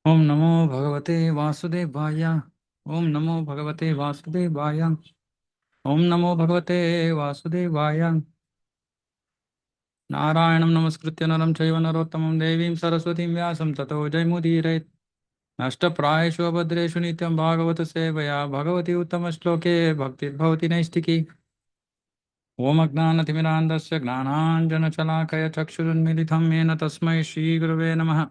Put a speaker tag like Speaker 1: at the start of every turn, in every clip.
Speaker 1: ओम नमो भगवते वासुदेवाय। ओम नमो भगवते वासुदेवाय। ओम नमो भगवते वासुदेवाय। नारायणं नमस्कृत्य नरं चैव नरोत्तमं देवीं सरस्वतीं व्यासं ततो जयमुदीरयेत्। नष्टप्रायेषु अभद्रेषु नित्यं भागवत सेवया भगवती उत्तमश्लोके भक्तिर्भवति नैष्टिकी। ओम अज्ञानतिमिरान्धस्य ज्ञानाञ्जनशलाकया चक्षुरुन्मिलितं येन तस्मै श्रीगुरवे नमः।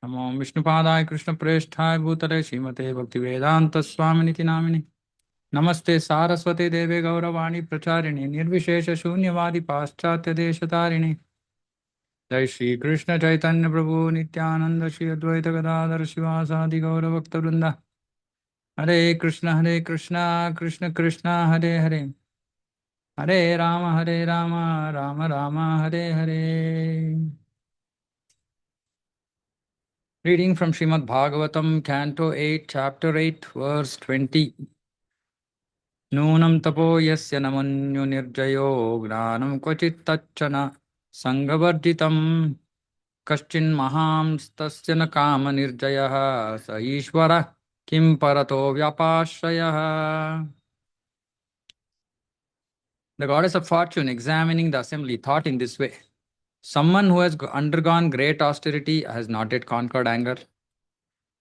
Speaker 1: नमो विष्णुपादाय कृष्णप्रेष्ठाय भूतले श्रीमते भक्तिवेदान्तस्वामिनिति नामिनि। नमस्ते सारस्वते देवे गौरवाणी प्रचारिणि निर्विशेष शून्यवादी पाश्चात्य देशतारिणि। जय श्री कृष्ण चैतन्य प्रभु नित्यानंद श्री अद्वैत गदाधर शिवासादि गौरभक्तवृंद। हरे कृष्ण कृष्ण कृष्ण हरे हरे। हरे Ram Ram Ram Hare Hare. Reading from Srimad Bhagavatam, Canto 8, Chapter 8, Verse 20. Nunam tapo yasya namanyo nirjayo gnanam kvachit sangavarjitam kaschin mahamstasya na kama nirjayah sa ishvara kim parato vyapashrayah. The goddess of fortune, examining the assembly, thought in this way. Someone who has undergone great austerity has not yet conquered anger.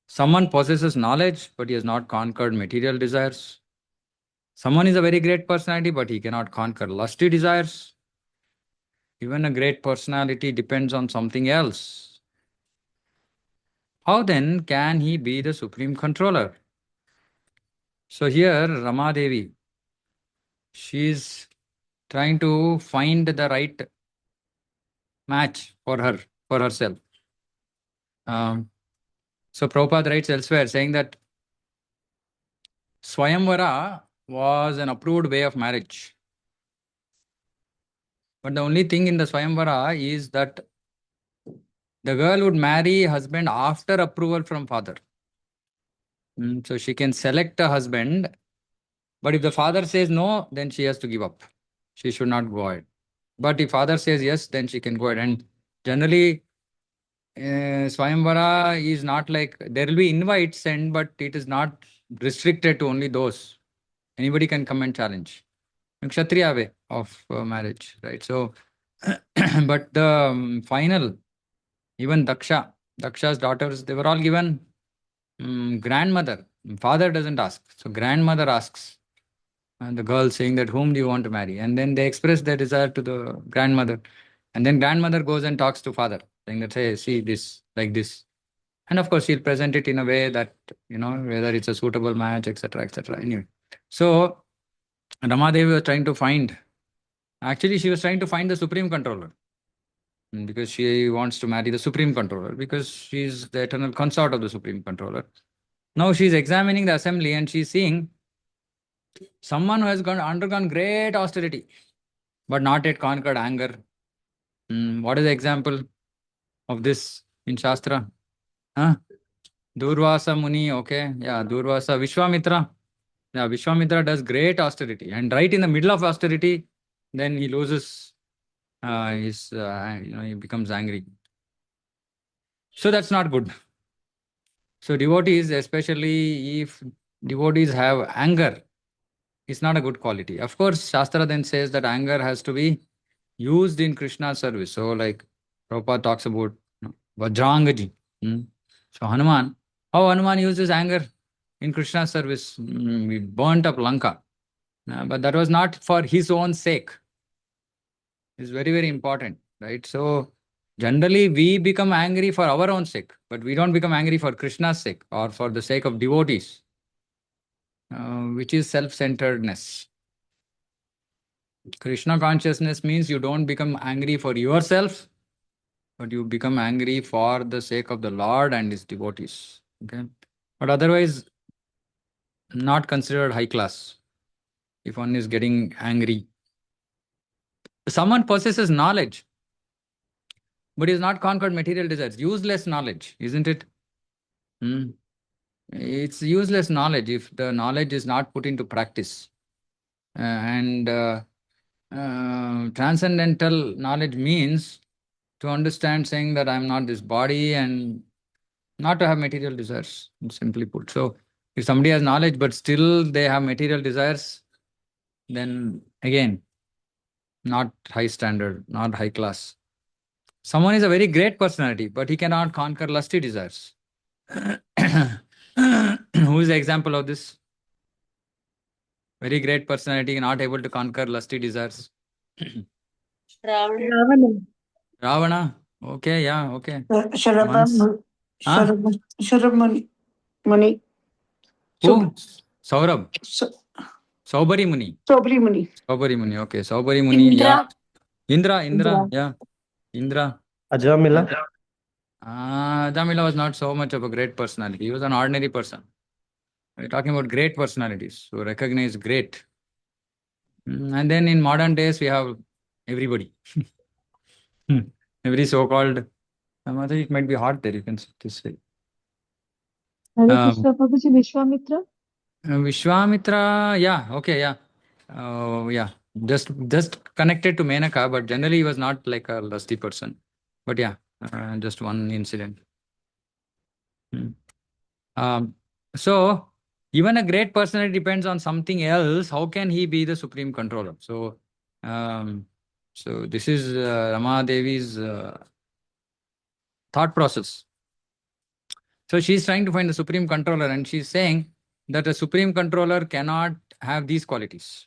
Speaker 1: Someone possesses knowledge, but he has not conquered material desires. Someone is a very great personality, but he cannot conquer lusty desires. Even a great personality depends on something else. How then can he be the supreme controller? So here, Rama Devi, she is trying to find the right match for her, for herself. So Prabhupada writes elsewhere saying that Swayamvara was an approved way of marriage. But the only thing in the Swayamvara is that the girl would marry husband after approval from father. So she can select a husband, but if the father says no, then she has to give up. She should not go ahead. But if father says yes, then she can go ahead. And generally, Swayamvara is not like, there will be invites sent, but it is not restricted to only those. Anybody can come and challenge. Kshatriya way of marriage, right? So, but the final, even Daksha's daughters, they were all given grandmother. Father doesn't ask. So grandmother asks and the girl saying that whom do you want to marry? And then they express their desire to the grandmother. And then grandmother goes and talks to father, saying that, hey, see this, like this. And of course, she'll present it in a way that, whether it's a suitable match, etc., etc. Anyway. So Ramadevi was trying to find, actually, she was trying to find the supreme controller. Because she wants to marry the supreme controller, because she's the eternal consort of the supreme controller. Now she's examining the assembly and she's seeing someone who has undergone great austerity, but not yet conquered anger. What is the example of this in Shastra? Huh? Durvasa Muni, okay. Yeah, Durvasa. Vishwamitra. Yeah, Vishwamitra does great austerity. And right in the middle of austerity, then he loses he becomes angry. So that's not good. So devotees, especially if devotees have anger, it's not a good quality. Of course, Shastra then says that anger has to be used in Krishna's service. So, like Prabhupada talks about Vajrangaji. So, Hanuman, how Hanuman uses anger in Krishna's service? He burnt up Lanka. But that was not for his own sake. It's very, very important, right? So, generally, we become angry for our own sake, but we don't become angry for Krishna's sake or for the sake of devotees, which is self centeredness. Krishna consciousness means you don't become angry for yourself, but you become angry for the sake of the Lord and his devotees. Okay? But otherwise, not considered high class if one is getting angry. Someone possesses knowledge, but is not conquered material desires. Useless knowledge, isn't it? Hmm. It's useless knowledge if the knowledge is not put into practice. And transcendental knowledge means to understand saying that I'm not this body and not to have material desires, simply put. So if somebody has knowledge but still they have material desires, then again, not high standard, not high class. Someone is a very great personality, but he cannot conquer lusty desires. Who is the example of this? Very great personality, not able to conquer lusty desires.
Speaker 2: Ravana.
Speaker 1: Ravana. Okay, yeah, okay.
Speaker 2: Sharaman.
Speaker 1: Huh?
Speaker 2: Sharamani. Mani.
Speaker 1: Who? Saurabh.
Speaker 2: So,
Speaker 1: Saubari Muni.
Speaker 2: Sobri Mani.
Speaker 1: Saubari Muni. Okay, Saubari Muni. Yeah.
Speaker 2: Indra.
Speaker 1: Indra.
Speaker 2: Indra.
Speaker 1: Yeah. Indra.
Speaker 3: Ajamila.
Speaker 1: Jamila was not so much of a great personality. He was an ordinary person. We're talking about great personalities who recognize great. And then in modern days, we have everybody. Every so-called, it might be hard there, you can sit this way.
Speaker 4: Hare Krishna Prabhuji, Vishwamitra?
Speaker 1: Vishwamitra, yeah, okay, yeah. Yeah, just connected to Menaka, but generally he was not like a lusty person. But yeah, just one incident. So even a great personality depends on something else. How can he be the supreme controller? So, so this is Rama Devi's thought process. So she's trying to find the supreme controller, and she's saying that a supreme controller cannot have these qualities.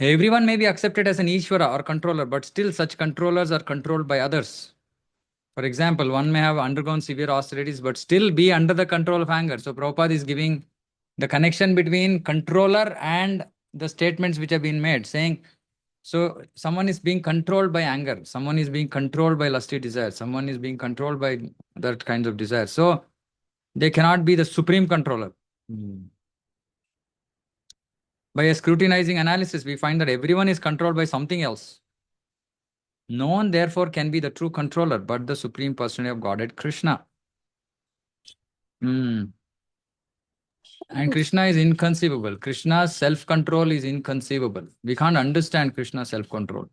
Speaker 1: Everyone may be accepted as an Ishvara or controller, but still such controllers are controlled by others. For example, one may have undergone severe austerities, but still be under the control of anger. So Prabhupada is giving the connection between controller and the statements which have been made, saying, so someone is being controlled by anger, someone is being controlled by lusty desires, someone is being controlled by other kinds of desires. So they cannot be the supreme controller. By a scrutinizing analysis, we find that everyone is controlled by something else. No one, therefore, can be the true controller, but the Supreme Personality of Godhead, Krishna. And Krishna is inconceivable. Krishna's self-control is inconceivable. We can't understand Krishna's self-control.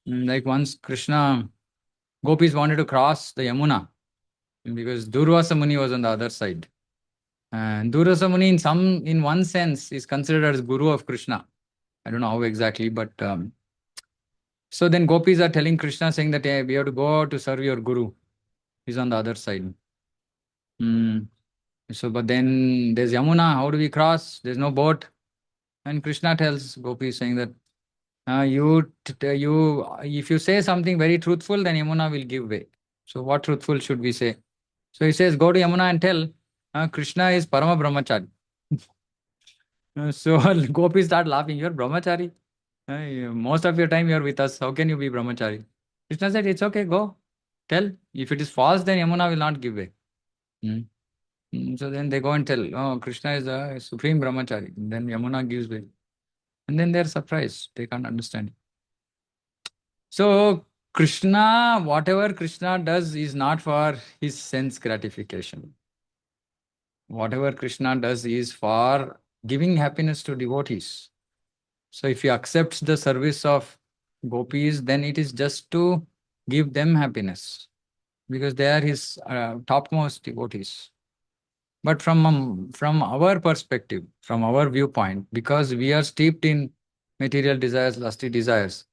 Speaker 1: Like once Krishna, gopis wanted to cross the Yamuna because Durvasa Muni was on the other side. And Durvasa Muni, in one sense, is considered as Guru of Krishna. I don't know how exactly, but so then gopis are telling Krishna, saying that hey, we have to go to serve your Guru. He's on the other side. So, but then there's Yamuna. How do we cross? There's no boat. And Krishna tells gopis, saying that if you say something very truthful, then Yamuna will give way. So, what truthful should we say? So he says, go to Yamuna and tell Krishna is Parama Brahmachari. So gopis start laughing. You're Brahmachari. Most of your time you're with us. How can you be Brahmachari? Krishna said, it's okay, go. Tell. If it is false, then Yamuna will not give way. So then they go and tell, oh, Krishna is a supreme Brahmachari. Then Yamuna gives way. And then they're surprised. They can't understand. So Krishna, whatever Krishna does is not for his sense gratification. Whatever Krishna does is for giving happiness to devotees. So if he accepts the service of gopis, then it is just to give them happiness because they are his topmost devotees. But from our perspective, from our viewpoint, because we are steeped in material desires, lusty desires,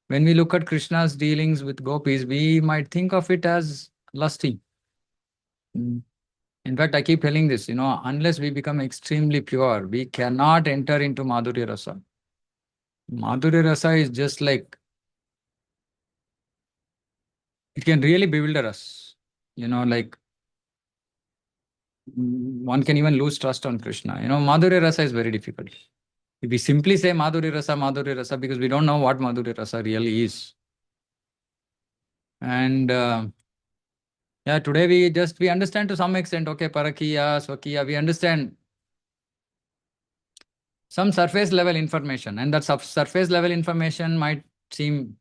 Speaker 1: when we look at Krishna's dealings with gopis, we might think of it as lusty. In fact, I keep telling this, unless we become extremely pure, we cannot enter into Madhurya Rasa. Madhurya Rasa is just like, it can really bewilder us. Like one can even lose trust on Krishna. Madhurya Rasa is very difficult. If we simply say Madhurya Rasa, because we don't know what Madhurya Rasa really is. And yeah, today we understand to some extent, okay, Parakiya, Swakiya, we understand some surface level information. And that surface level information might seem,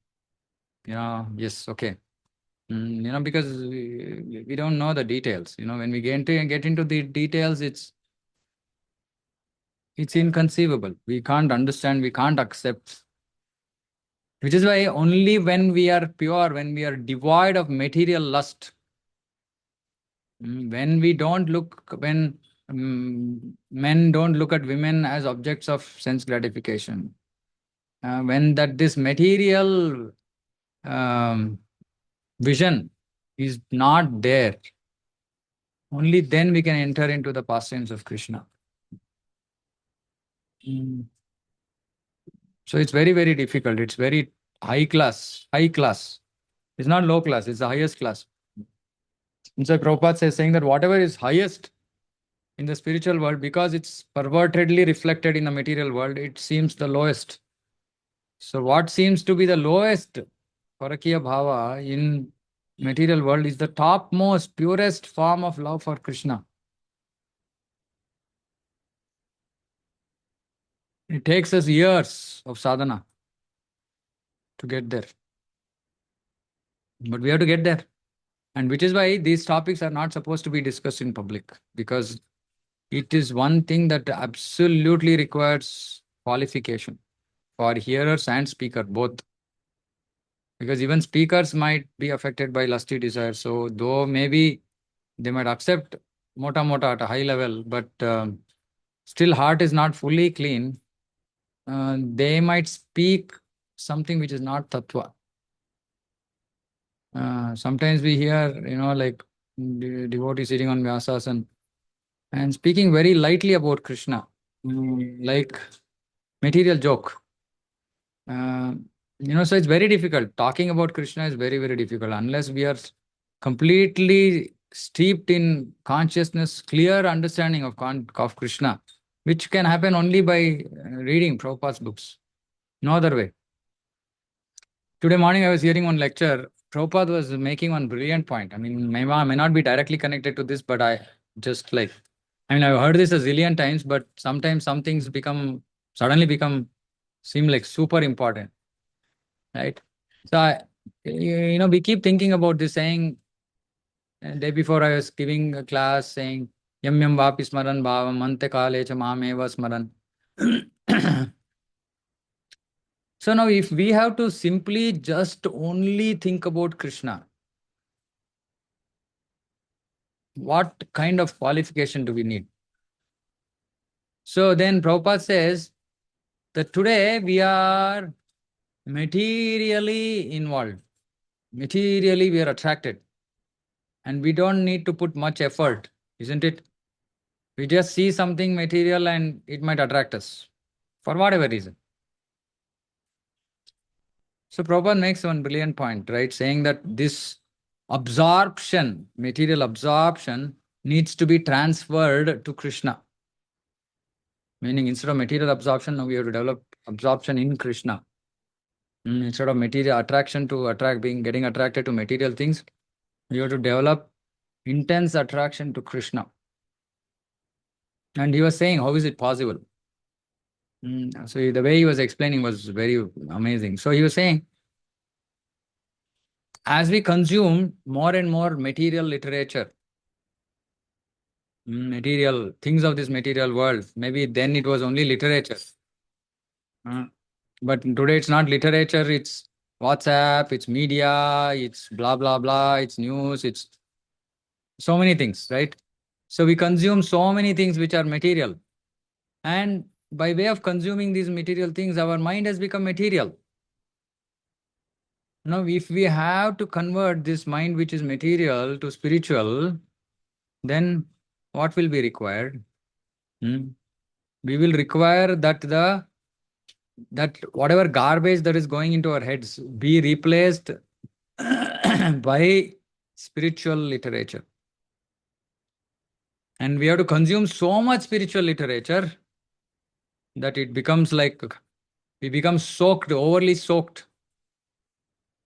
Speaker 1: yes, okay. Because we don't know the details. When we get into the details, it's inconceivable. We can't understand, we can't accept. Which is why only when we are pure, when we are devoid of material lust, when we don't look, when men don't look at women as objects of sense gratification, when that this material um, vision is not there, only then we can enter into the pastimes of Krishna. So it's very, very difficult. It's very high class, high class. It's not low class, it's the highest class. And so Prabhupada says, saying that whatever is highest in the spiritual world, because it's pervertedly reflected in the material world, it seems the lowest. So what seems to be the lowest Parakiya Bhava in material world is the topmost, purest form of love for Krishna. It takes us years of sadhana to get there. But we have to get there. And which is why these topics are not supposed to be discussed in public, because it is one thing that absolutely requires qualification for hearers and speaker both. Because even speakers might be affected by lusty desires. So though maybe they might accept mota mota at a high level, but still heart is not fully clean. They might speak something which is not tattva. Sometimes we hear, like devotees sitting on Vyasasana and speaking very lightly about Krishna, like material joke. So it's very difficult. Talking about Krishna is very, very difficult unless we are completely steeped in consciousness, clear understanding of Krishna, which can happen only by reading Prabhupada's books. No other way. Today morning I was hearing one lecture. Prabhupada was making one brilliant point. I mean, may not be directly connected to this, but I've heard this a zillion times, but sometimes some things suddenly seem like super important, right? So, we keep thinking about this saying, day before I was giving a class saying, Yam yam vapi smaran bhavam ante kale cha mameva smaran. So now if we have to simply just only think about Krishna, what kind of qualification do we need? So then Prabhupada says that today we are materially involved. Materially we are attracted. And we don't need to put much effort, isn't it? We just see something material and it might attract us for whatever reason. So Prabhupada makes one brilliant point, right? Saying that this absorption, material absorption, needs to be transferred to Krishna. Meaning instead of material absorption, now we have to develop absorption in Krishna. Instead of material attraction to getting attracted to material things, we have to develop intense attraction to Krishna. And he was saying, how is it possible? So the way he was explaining was very amazing. So he was saying, as we consume more and more material literature, material things of this material world, maybe then it was only literature. But today it's not literature, it's WhatsApp, it's media, it's blah, blah, blah, it's news, it's so many things, right? So we consume so many things which are material. And by way of consuming these material things, our mind has become material. Now, if we have to convert this mind which is material to spiritual, then what will be required? We will require that whatever garbage that is going into our heads be replaced by spiritual literature. And we have to consume so much spiritual literature that it becomes like we become soaked, overly soaked,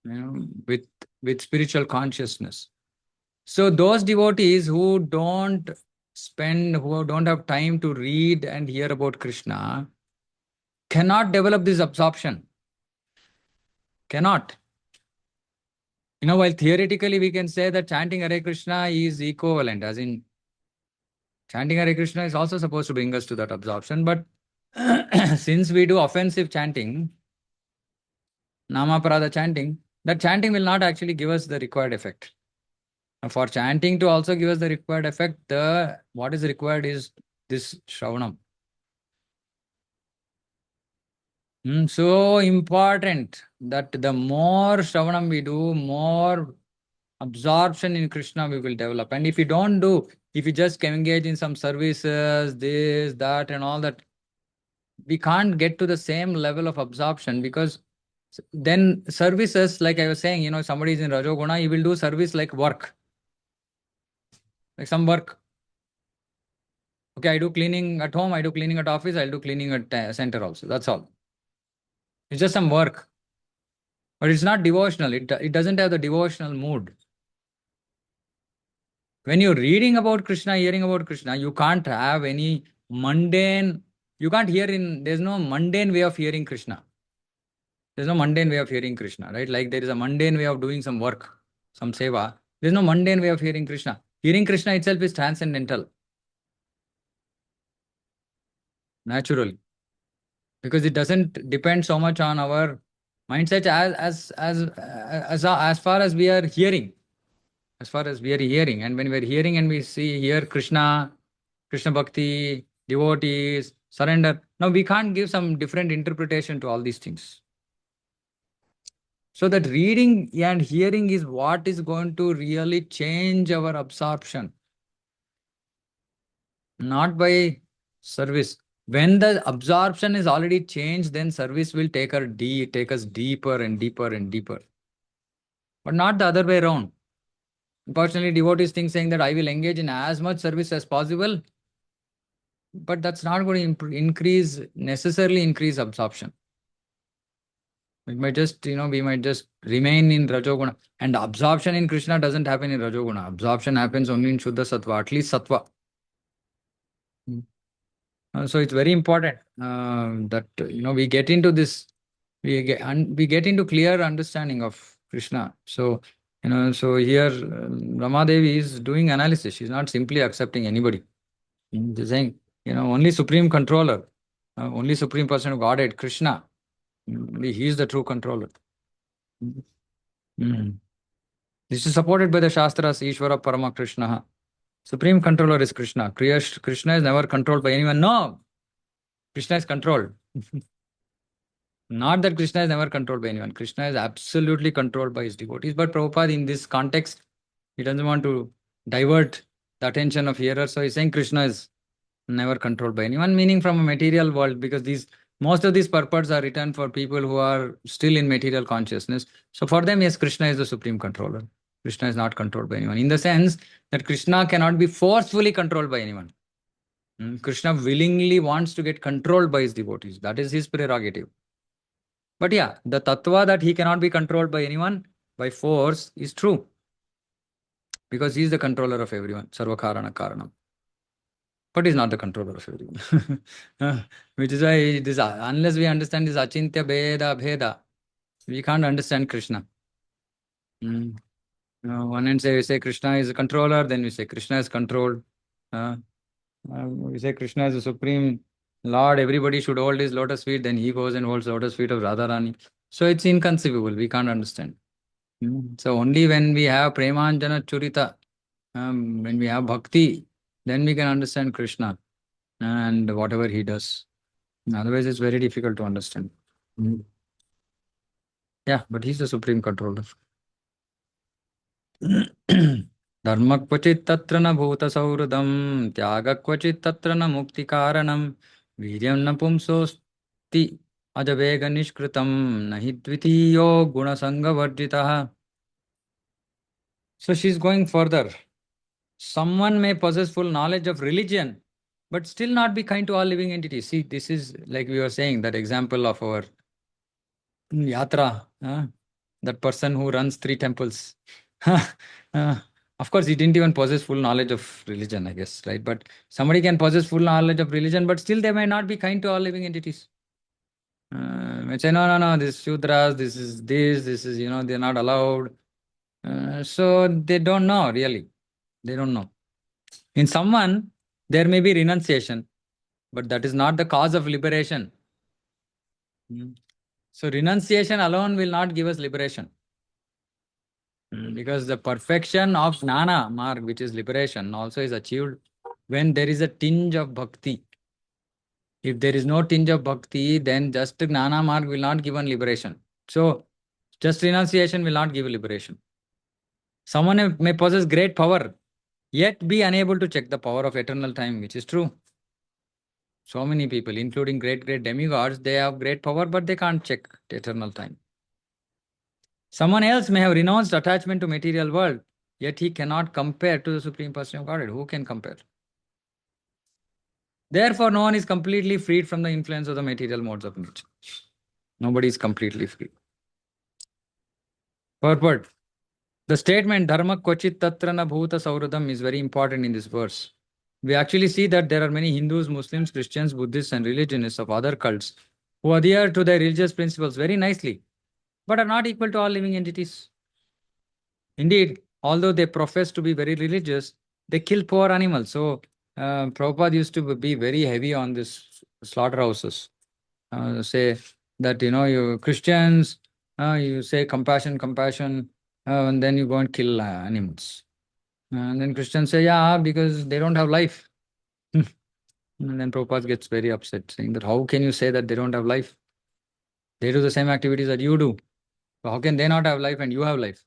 Speaker 1: with spiritual consciousness. So those devotees who don't have time to read and hear about Krishna cannot develop this absorption. Cannot. While theoretically we can say that chanting Hare Krishna is equivalent, as in chanting Hare Krishna is also supposed to bring us to that absorption, but since we do offensive chanting, Namaparada chanting, that chanting will not actually give us the required effect. For chanting to also give us the required effect, what is required is this Shravanam. So important that the more Shravanam we do, more absorption in Krishna we will develop. And if you don't do, if you just engage in some services, this, that, and all that, we can't get to the same level of absorption, because then services, like I was saying, somebody is in Rajoguna, he will do service like work, like some work. Okay, I do cleaning at home, I do cleaning at office, I'll do cleaning at center also. That's all. It's just some work. But it's not devotional. It doesn't have the devotional mood. When you're reading about Krishna, hearing about Krishna, you can't have any mundane, you can't hear there's no mundane way of hearing Krishna. There's no mundane way of hearing Krishna, right? Like there is a mundane way of doing some work, some seva. There's no mundane way of hearing Krishna. Hearing Krishna itself is transcendental, naturally, because it doesn't depend so much on our mindset as far as we are hearing. As far as we are hearing, and when we are hearing and we hear Krishna, Krishna Bhakti, devotees, surrender, now we can't give some different interpretation to all these things. So that reading and hearing is what is going to really change our absorption, not by service. When the absorption is already changed, then service will take us deeper and deeper and deeper. But not the other way around. Unfortunately, devotees think saying that I will engage in as much service as possible, but that's not going to necessarily increase absorption. It might just, we might just remain in Rajoguna. And absorption in Krishna doesn't happen in Rajoguna. Absorption happens only in Shuddha Sattva, at least Sattva. So it's very important that, we get into this, we get into clear understanding of Krishna. So, so here Ramadevi is doing analysis. She's not simply accepting anybody. She's saying, only Supreme Controller, only Supreme Person of Godhead, Krishna. He is the true controller. This is supported by the Shastras, Ishvara Parama Krishna. Supreme controller is Krishna. Krishna is never controlled by anyone. No, Krishna is controlled. Not that Krishna is never controlled by anyone. Krishna is absolutely controlled by his devotees. But Prabhupada, in this context, he doesn't want to divert the attention of hearers. So he's saying Krishna is never controlled by anyone, meaning from a material world, because most of these purports are written for people who are still in material consciousness. So for them, yes, Krishna is the supreme controller. Krishna is not controlled by anyone, in the sense that Krishna cannot be forcefully controlled by anyone. Krishna willingly wants to get controlled by his devotees. That is his prerogative. But yeah, the tattva that he cannot be controlled by anyone by force is true, because he is the controller of everyone, Sarvakarana Karanam. But he's not the controller of everyone. Which is why unless we understand this achintya bheda, we can't understand Krishna. One end we say Krishna is a controller, then we say Krishna is controlled. We say Krishna is the supreme Lord, everybody should hold his lotus feet, then he goes and holds the lotus feet of Radharani. So it's inconceivable, we can't understand. So only when we have Premanjana Churita, when we have bhakti, then we can understand Krishna and whatever he does. Otherwise, it's very difficult to understand. Yeah, but he's the supreme controller. Dharma kvachit tatra na bhuta sauradam, tyaga kvachit tatra na mukti karanam, viryam na pumsosti ajavega nishkritam, nahi dvitiyo guna sanga varjitaha. So she's going further. Someone may possess full knowledge of religion, but still not be kind to all living entities. See, this is like we were saying, that example of our yatra, that person who runs 3 temples. Of course, he didn't even possess full knowledge of religion, I guess, right? But somebody can possess full knowledge of religion, but still they may not be kind to all living entities. May say, no, this Shudras, this is, they're not allowed. So they don't know, really. They don't know. In someone, there may be renunciation, but that is not the cause of liberation. So renunciation alone will not give us liberation. Because the perfection of Jnana marg, which is liberation, also is achieved when there is a tinge of bhakti. If there is no tinge of bhakti, then just Jnana marg will not give one liberation. So just renunciation will not give liberation. Someone may possess great power, yet be unable to check the power of eternal time, which is true. So many people, including great, great demigods, they have great power, but they can't check eternal time. Someone else may have renounced attachment to material world, yet he cannot compare to the Supreme Person of Godhead. Who can compare? Therefore, no one is completely freed from the influence of the material modes of nature. Nobody is completely free. Purport. The statement dharma kvachit tatra na bhuta sauradam is very important in this verse. We actually see that there are many Hindus, Muslims, Christians, Buddhists, and religionists of other cults who adhere to their religious principles very nicely, but are not equal to all living entities. Indeed, although they profess to be very religious, they kill poor animals. So, Prabhupada used to be very heavy on this slaughterhouses. Say that, you Christians, you say compassion, compassion, and then you go and kill animals. And then Christians say, yeah, because they don't have life. And then Prabhupada gets very upset, saying that how can you say that they don't have life? They do the same activities that you do. So how can they not have life and you have life?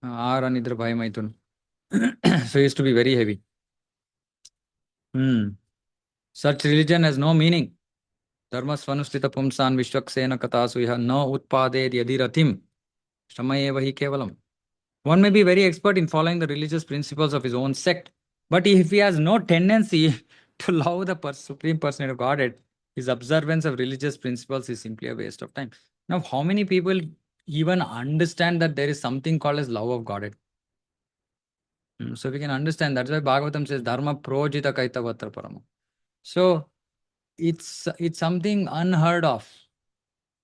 Speaker 1: Aar anidra bhai maitun. So he used to be very heavy. Such religion has no meaning. Dharma svanustita pumsan vishwaksena katasu iha no utpade yadiratim shamaye vahi kevalam. One may be very expert in following the religious principles of his own sect, but if he has no tendency to love the Supreme Personality of Godhead, his observance of religious principles is simply a waste of time. Now, how many people even understand that there is something called as love of Godhead? So we can understand. That's why Bhagavatam says, Dharma projita kaitavatra parama. So it's something unheard of.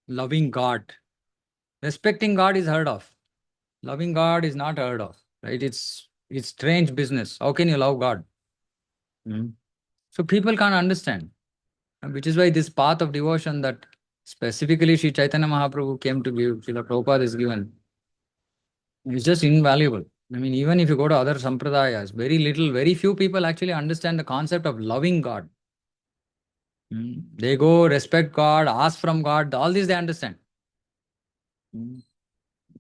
Speaker 1: Loving God. Respecting God is heard of. Loving God is not heard of. Right? It's strange business. How can you love God? So people can't understand. Which is why this path of devotion that specifically Sri Chaitanya Mahaprabhu came to give, Srila Prabhupada is given, is just invaluable. I mean, even if you go to other sampradayas, very few people actually understand the concept of loving God. They go respect God, ask from God, all this they understand.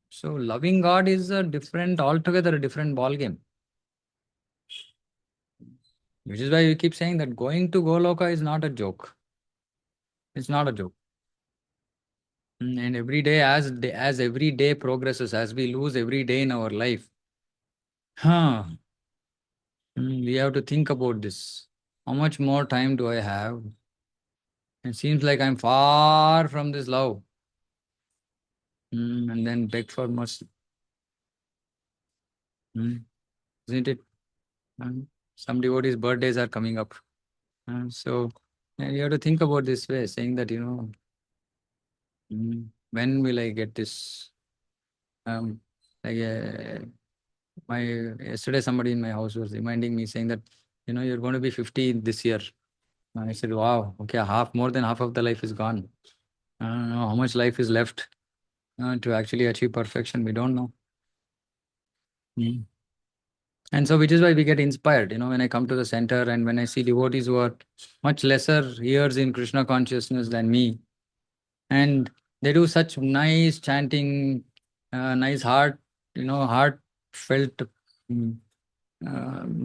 Speaker 1: So loving God is altogether a different ball game. Which is why we keep saying that going to Goloka is not a joke. It's not a joke. And every day, as every day progresses, as we lose every day in our life, we have to think about this. How much more time do I have? It seems like I'm far from this love. And then beg for mercy. Isn't it? Some devotees' birthdays are coming up. So you have to think about this way, saying that, when will I get this? Um, like yesterday somebody in my house was reminding me, saying that, you're going to be 50 this year. I said, wow, okay, more than half of the life is gone. I don't know how much life is left to actually achieve perfection. We don't know. And so, which is why we get inspired, when I come to the center and when I see devotees who are much lesser years in Krishna consciousness than me, and they do such nice chanting, nice heartfelt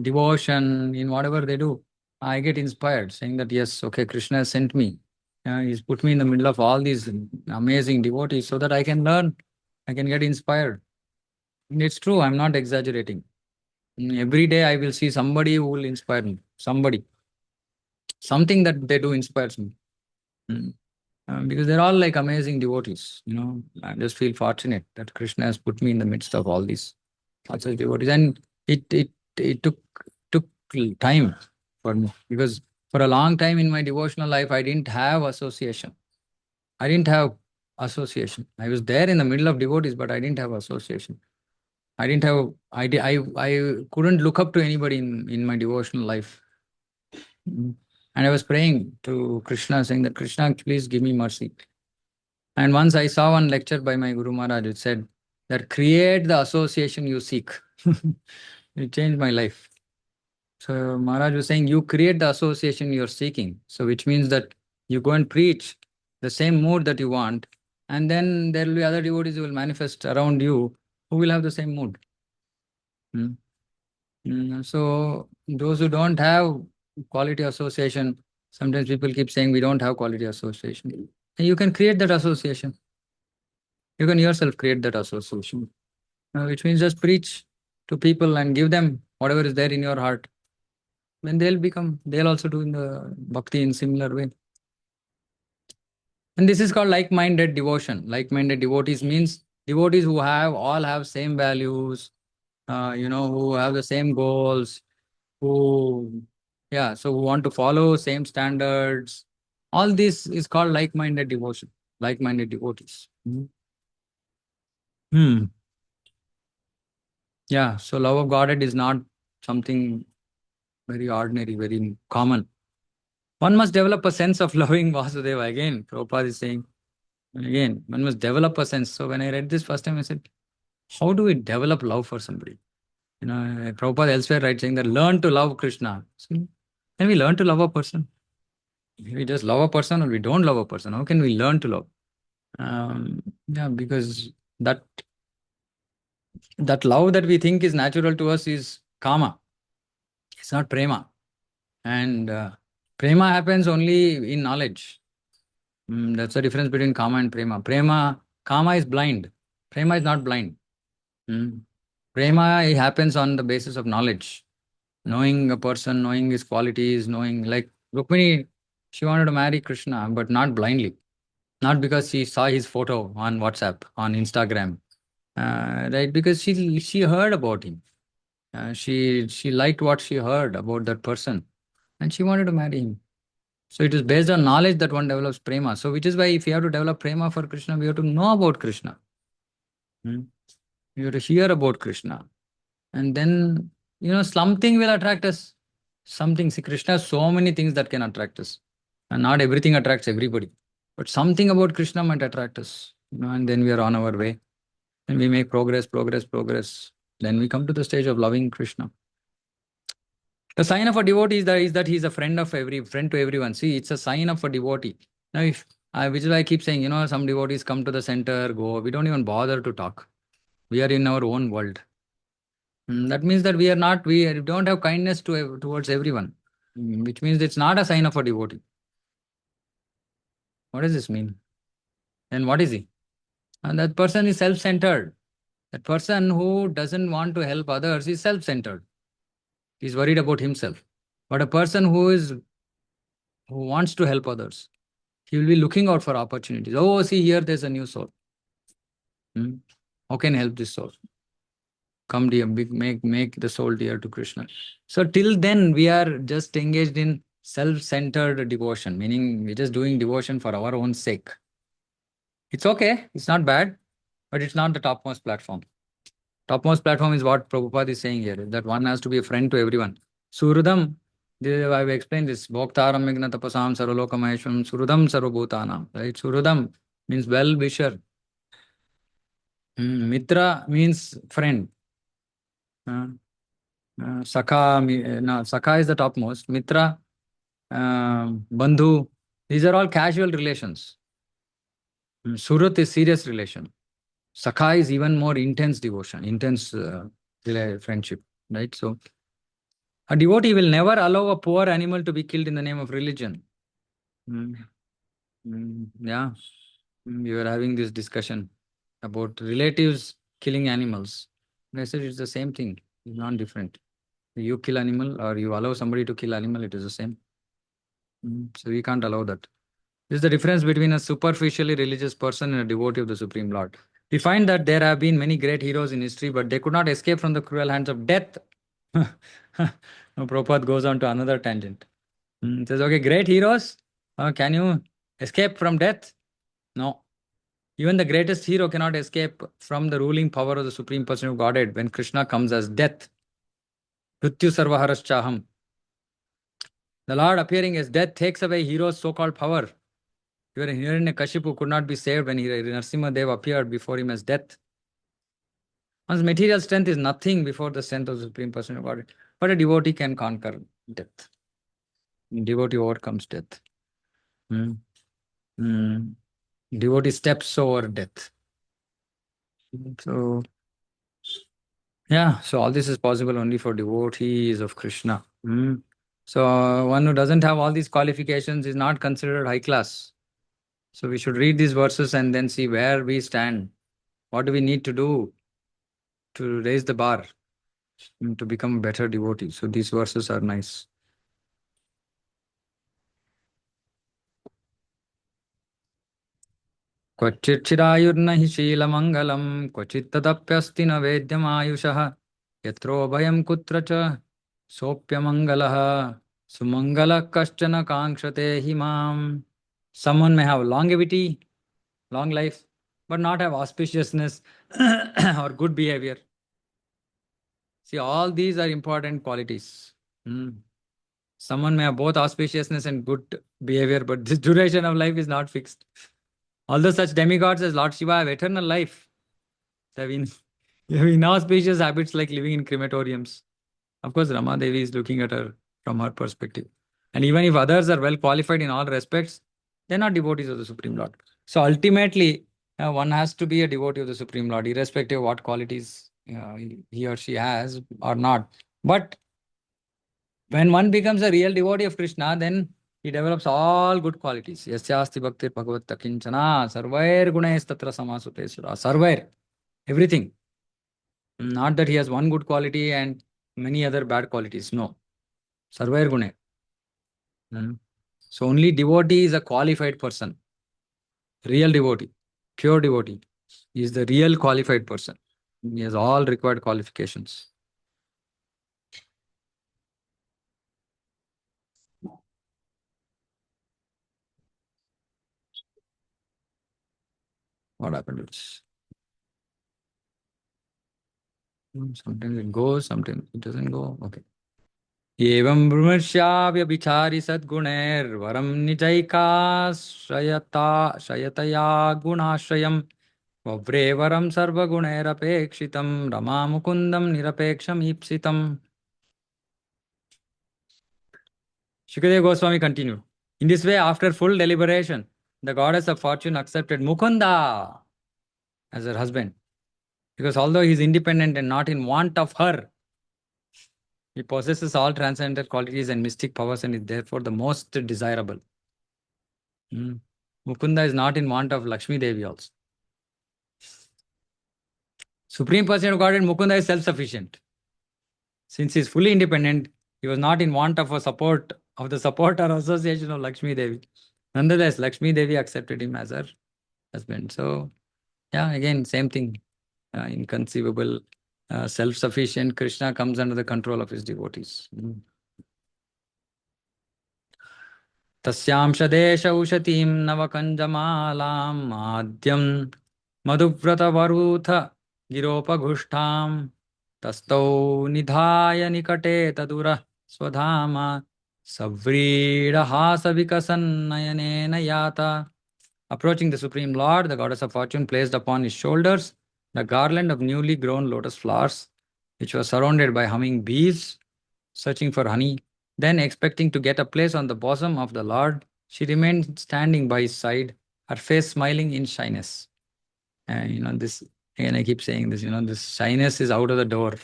Speaker 1: devotion in whatever they do. I get inspired, saying that yes, okay, Krishna has sent me. He's put me in the middle of all these amazing devotees so that I can learn, I can get inspired. And it's true, I'm not exaggerating. Every day I will see somebody who will inspire me. Somebody. Something that they do inspires me. Because they're all like amazing devotees. I just feel fortunate that Krishna has put me in the midst of all these such devotees. And it took time for me, because for a long time in my devotional life, I didn't have association. I didn't have association. I was there in the middle of devotees, but I didn't have association. I didn't have, I couldn't look up to anybody in my devotional life. And I was praying to Krishna, saying that, Krishna, please give me mercy. And once I saw one lecture by my Guru Maharaj, it said that create the association you seek. It changed my life. So Maharaj was saying, you create the association you're seeking. So which means that you go and preach the same mood that you want, and then there will be other devotees who will manifest around you who will have the same mood. Hmm. So those who don't have quality association, sometimes people keep saying we don't have quality association. And you can create that association. You can yourself create that association, which means just preach to people and give them whatever is there in your heart. Then they'll also do in the bhakti in similar way. And this is called like-minded devotion. Like-minded devotees means devotees who all have same values, who have the same goals, who, yeah, so who want to follow same standards. All this is called like-minded devotion, like-minded devotees. Hmm. Yeah, so love of Godhead is not something very ordinary, very common. One must develop a sense of loving Vasudeva. Again, Prabhupada is saying, again, one must develop a sense. So when I read this first time, I said, how do we develop love for somebody? Prabhupada elsewhere writes saying that learn to love Krishna. So, can we learn to love a person? We just love a person or we don't love a person. How can we learn to love? Yeah, because that love that we think is natural to us is kama. It's not prema. And prema happens only in knowledge. That's the difference between kama and prema. Kama is blind. Prema is not blind. Mm. Prema, it happens on the basis of knowledge. Knowing a person, knowing his qualities, knowing, like Rukmini, she wanted to marry Krishna, but not blindly. Not because she saw his photo on WhatsApp, on Instagram, right? Because she heard about him. She liked what she heard about that person, and she wanted to marry him. So it is based on knowledge that one develops prema. So which is why if you have to develop prema for Krishna, we have to know about Krishna. Hmm. We have to hear about Krishna. And then, something will attract us. Something. See, Krishna has so many things that can attract us. And not everything attracts everybody. But something about Krishna might attract us. And then we are on our way. And we make progress, progress, progress. Then we come to the stage of loving Krishna. The sign of a devotee is that he's a friend to everyone. See, it's a sign of a devotee. Now, which is why I keep saying, some devotees come to the center, go. We don't even bother to talk. We are in our own world. That means that we don't have kindness towards everyone. Which means it's not a sign of a devotee. What does this mean? And what is he? And that person is self-centered. That person who doesn't want to help others is self-centered. He's worried about himself. But a person who wants to help others, he will be looking out for opportunities. Oh, see, here there's a new soul. How can I help this soul? Come dear, make the soul dear to Krishna. So till then, we are just engaged in self-centered devotion, meaning we're just doing devotion for our own sake. It's okay, it's not bad, but it's not the topmost platform. Topmost platform is what Prabhupada is saying here, that one has to be a friend to everyone. Surudam, I've explained this. Bhoktaram Megna Tapasam Sarvalokamaheshwaram Surudam Sarvabhutanam. Right? Surudam means well-wisher. Mitra means friend. Sakha is the topmost. Mitra, Bandhu, these are all casual relations. Surat is serious relation. Sakha is even more intense devotion, intense friendship, right? So, a devotee will never allow a poor animal to be killed in the name of religion. Yeah, we were having this discussion about relatives killing animals. And I said it's the same thing, it's not different. You kill animal or you allow somebody to kill animal, it is the same. So we can't allow that. This is the difference between a superficially religious person and a devotee of the Supreme Lord. We find that there have been many great heroes in history, but they could not escape from the cruel hands of death. Now, Prabhupada goes on to another tangent. It says, okay, great heroes, can you escape from death? No. Even the greatest hero cannot escape from the ruling power of the Supreme Person of Godhead when Krishna comes as death. Mrityu sarvaharashchaham. The Lord appearing as death takes away hero's so-called power. Even Hiranyakashipu could not be saved when Narasimha Dev appeared before him as death. One's material strength is nothing before the strength of the Supreme Person of Godhead. But a devotee can conquer death. Devotee overcomes death. Hmm. Hmm. Devotee steps over death. So, yeah, so all this is possible only for devotees of Krishna. Hmm. So, one who doesn't have all these qualifications is not considered high class. So, we should read these verses and then see where we stand. What do we need to do to raise the bar to become a better devotee? So, these verses are nice. क्वचिच्चिदायुर्न हि शीलमङ्गलं क्वचित्तदप्यस्ति न वेद्यमायुषः यत्रोभयं कुत्र च सोऽप्यमङ्गलः सुमङ्गलः कश्चन काङ्क्षते हि माम्. Someone may have longevity, long life, but not have auspiciousness or good behavior. See, all these are important qualities. Someone may have both auspiciousness and good behavior, but this duration of life is not fixed. Although such demigods as Lord Shiva have eternal life, they have inauspicious habits like living in crematoriums. Of course, Rama Devi is looking at her from her perspective. And even if others are well qualified in all respects, they're not devotees of the Supreme Lord. So ultimately, one has to be a devotee of the Supreme Lord, irrespective of what qualities he or she has or not. But when one becomes a real devotee of Krishna, then he develops all good qualities. Yasyasti bhaktir bhagavat takinchana sarvair gunaes tatra samasute sura. Sarvair, everything. Not that he has one good quality and many other bad qualities. No. Sarvair gune. So only devotee is a qualified person. Real devotee. Pure devotee. He is the real qualified person. He has all required qualifications. What happened to this? Sometimes it goes, sometimes it doesn't go. Okay. एवं ब्रह्मश्याव्य विचारि सद्गुणैर्वरं निजैकाश्रयता श्रयतया गुणाश्रयं वव्रे वरं सर्वगुणैरपेक्षितं रमामुकुन्दं निरपेक्षमीप्सितम्. Shukadeva Goswami continued. In this way, after full deliberation, the goddess of fortune accepted Mukunda as her husband. Because although he is independent and not in want of her, he possesses all transcendental qualities and mystic powers and is therefore the most desirable. Mukunda is not in want of Lakshmi Devi also. Supreme Person of Godhead, Mukunda is self-sufficient. Since he is fully independent, he was not in want of the support or association of Lakshmi Devi. Nonetheless, Lakshmi Devi accepted him as her husband. So, yeah, again, same thing. Inconceivable, self-sufficient Krishna comes under the control of his devotees. तस्यांशदेश उशतीं नवकञ्जमालां माद्यं मधुव्रतवरूथ गिरोपघुष्टां तस्थौ निधाय निकटे तदुरः स्वधाम सव्रीडहासविकसन्नयनेन याता. Approaching the Supreme Lord, the goddess of fortune placed upon his shoulders the garland of newly grown lotus flowers, which was surrounded by humming bees searching for honey. Then, expecting to get a place on the bosom of the Lord, she remained standing by his side, her face smiling in shyness. And this, again, I keep saying this, this shyness is out of the door.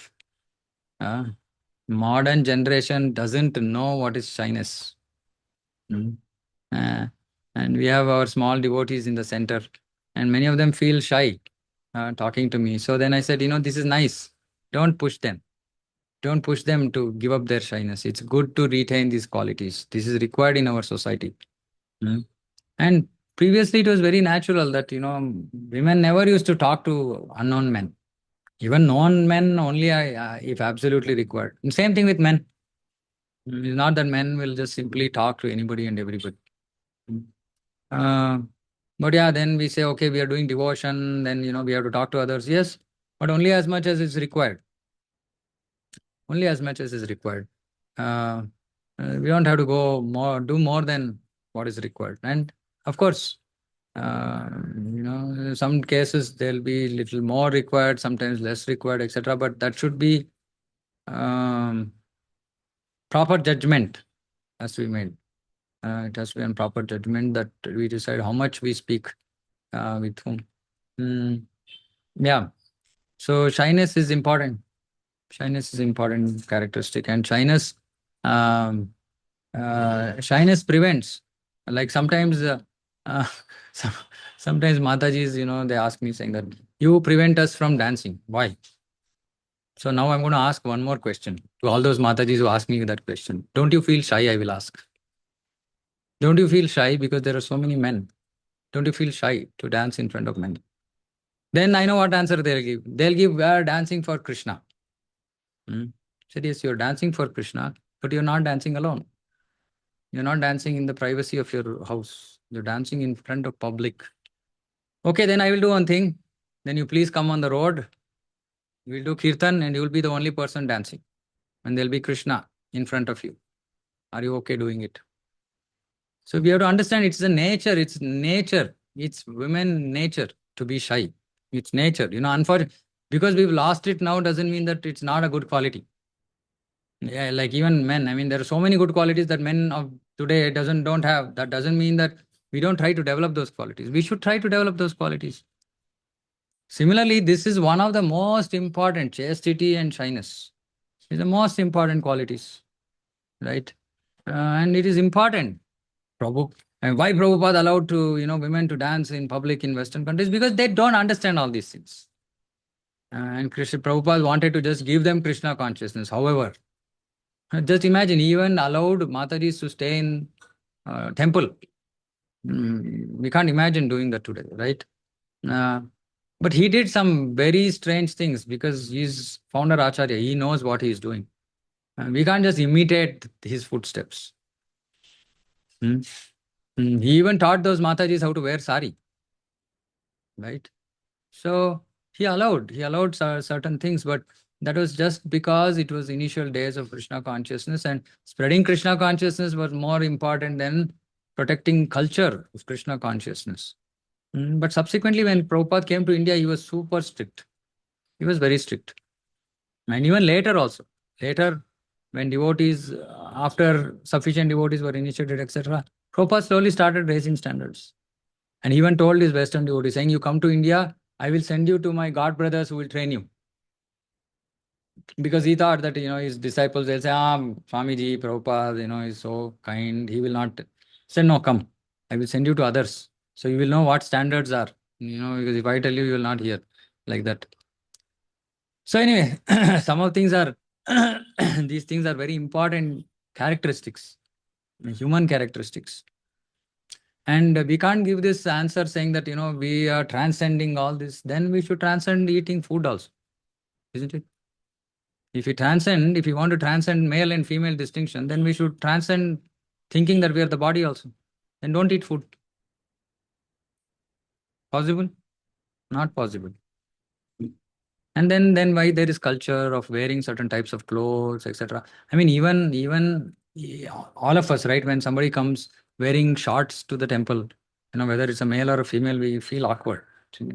Speaker 1: Modern generation doesn't know what is shyness. And we have our small devotees in the center, and many of them feel shy talking to me. So then I said, this is nice. Don't push them. Don't push them to give up their shyness. It's good to retain these qualities. This is required in our society. And previously, it was very natural that, women never used to talk to unknown men. Even known men only if absolutely required. And same thing with men. It's not that men will just simply talk to anybody and everybody. But yeah, then we say, okay, we are doing devotion, then, we have to talk to others. Yes, but only as much as is required. Only as much as is required. We don't have to do more than what is required. And of course, Some cases there'll be little more required, sometimes less required, etc. But that should be proper judgment as we made. It has to be on proper judgment that we decide how much we speak with whom. Yeah. So shyness is important. Shyness is important characteristic, and um, shyness prevents. Like sometimes, uh, some, sometimes Matajis, they ask me saying that you prevent us from dancing. Why? So now I'm going to ask one more question to all those Matajis who ask me that question. Don't you feel shy? I will ask. Don't you feel shy because there are so many men? Don't you feel shy to dance in front of men? Then I know what answer they'll give. They'll give, we are dancing for Krishna. Said, yes, you're dancing for Krishna, but you're not dancing alone. You're not dancing in the privacy of your house. You're dancing in front of public. Okay, then I will do one thing. Then you please come on the road. We'll do kirtan and you'll be the only person dancing. And there'll be Krishna in front of you. Are you okay doing it? So we have to understand it's nature. It's women nature to be shy. It's nature. Unfortunately, because we've lost it now doesn't mean that it's not a good quality. Yeah, like even men. I mean, there are so many good qualities that men of today don't have. That doesn't mean that we don't try to develop those qualities. We should try to develop those qualities. Similarly, this is one of the most important, chastity and shyness. Is the most important qualities, right? And it is important. And why Prabhupada allowed to women to dance in public in Western countries? Because they don't understand all these things. And Krishna Prabhupada wanted to just give them Krishna consciousness. However, just imagine, he even allowed Matajis to stay in temple. We can't imagine doing that today, right? But he did some very strange things because he's founder Acharya. He knows what he is doing. We can't just imitate his footsteps. He even taught those Matajis how to wear sari, right? So he allowed certain things, but that was just because it was initial days of Krishna consciousness, and spreading Krishna consciousness was more important than protecting culture of Krishna consciousness. But subsequently, when Prabhupada came to India, he was super strict. He was very strict. And even later also. Later, when devotees, after sufficient devotees were initiated, etc., Prabhupada slowly started raising standards. And he even told his Western devotees, saying, you come to India, I will send you to my god brothers who will train you. Because he thought that, his disciples, they'll say, Swamiji, Prabhupada, is so kind. He will not. Say, no, come. I will send you to others. So you will know what standards are. Because if I tell you, you will not hear like that. So anyway, some of things are, these things are very important characteristics, human characteristics. And we can't give this answer saying that, we are transcending all this. Then we should transcend eating food also, isn't it? If we want to transcend male and female distinction, then we should transcend thinking that we are the body also. Then don't eat food. Possible? Not possible. And then why there is culture of wearing certain types of clothes, etc. I mean, even all of us, right? When somebody comes wearing shorts to the temple, whether it's a male or a female, we feel awkward.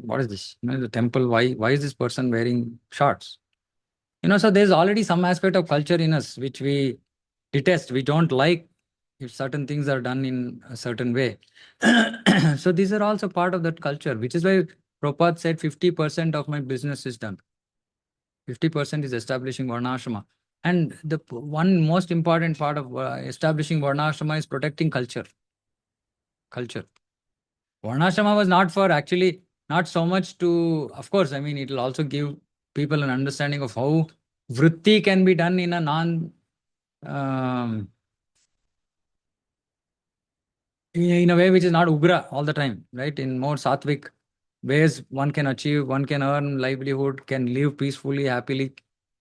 Speaker 1: What is this? The temple. Why is this person wearing shorts? So there's already some aspect of culture in us which we detest. We don't like if certain things are done in a certain way. So these are also part of that culture, which is why Prabhupada said 50% of my business is done. 50% is establishing Varnashrama. And the one most important part of establishing Varnashrama is protecting culture. Culture. Varnashrama was not for actually, not so much to, of course, I mean, it will also give people an understanding of how vritti can be done in a um, in a way which is not ugra all the time, right? In more sattvic ways, one can earn livelihood, can live peacefully, happily.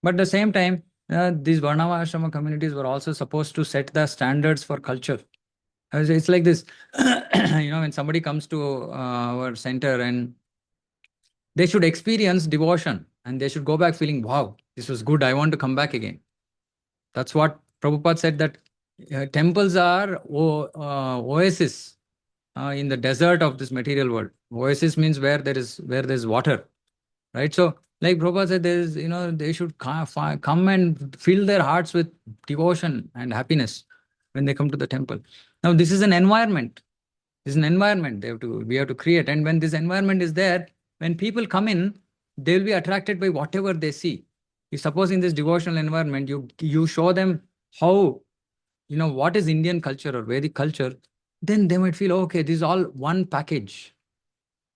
Speaker 1: But at the same time, these Varnava Ashrama communities were also supposed to set the standards for culture. It's like this, when somebody comes to our center and they should experience devotion and they should go back feeling, wow, this was good. I want to come back again. That's what Prabhupada said, that temples are oasis in the desert of this material world. Oasis means where there's water, right? So, like Prabhupada said, they should come and fill their hearts with devotion and happiness when they come to the temple. Now, this is an environment. This is an environment we have to create. And when this environment is there, when people come in, they will be attracted by whatever they see. If suppose in this devotional environment, you show them how, what is Indian culture or Vedic culture, then they might feel, okay, this is all one package.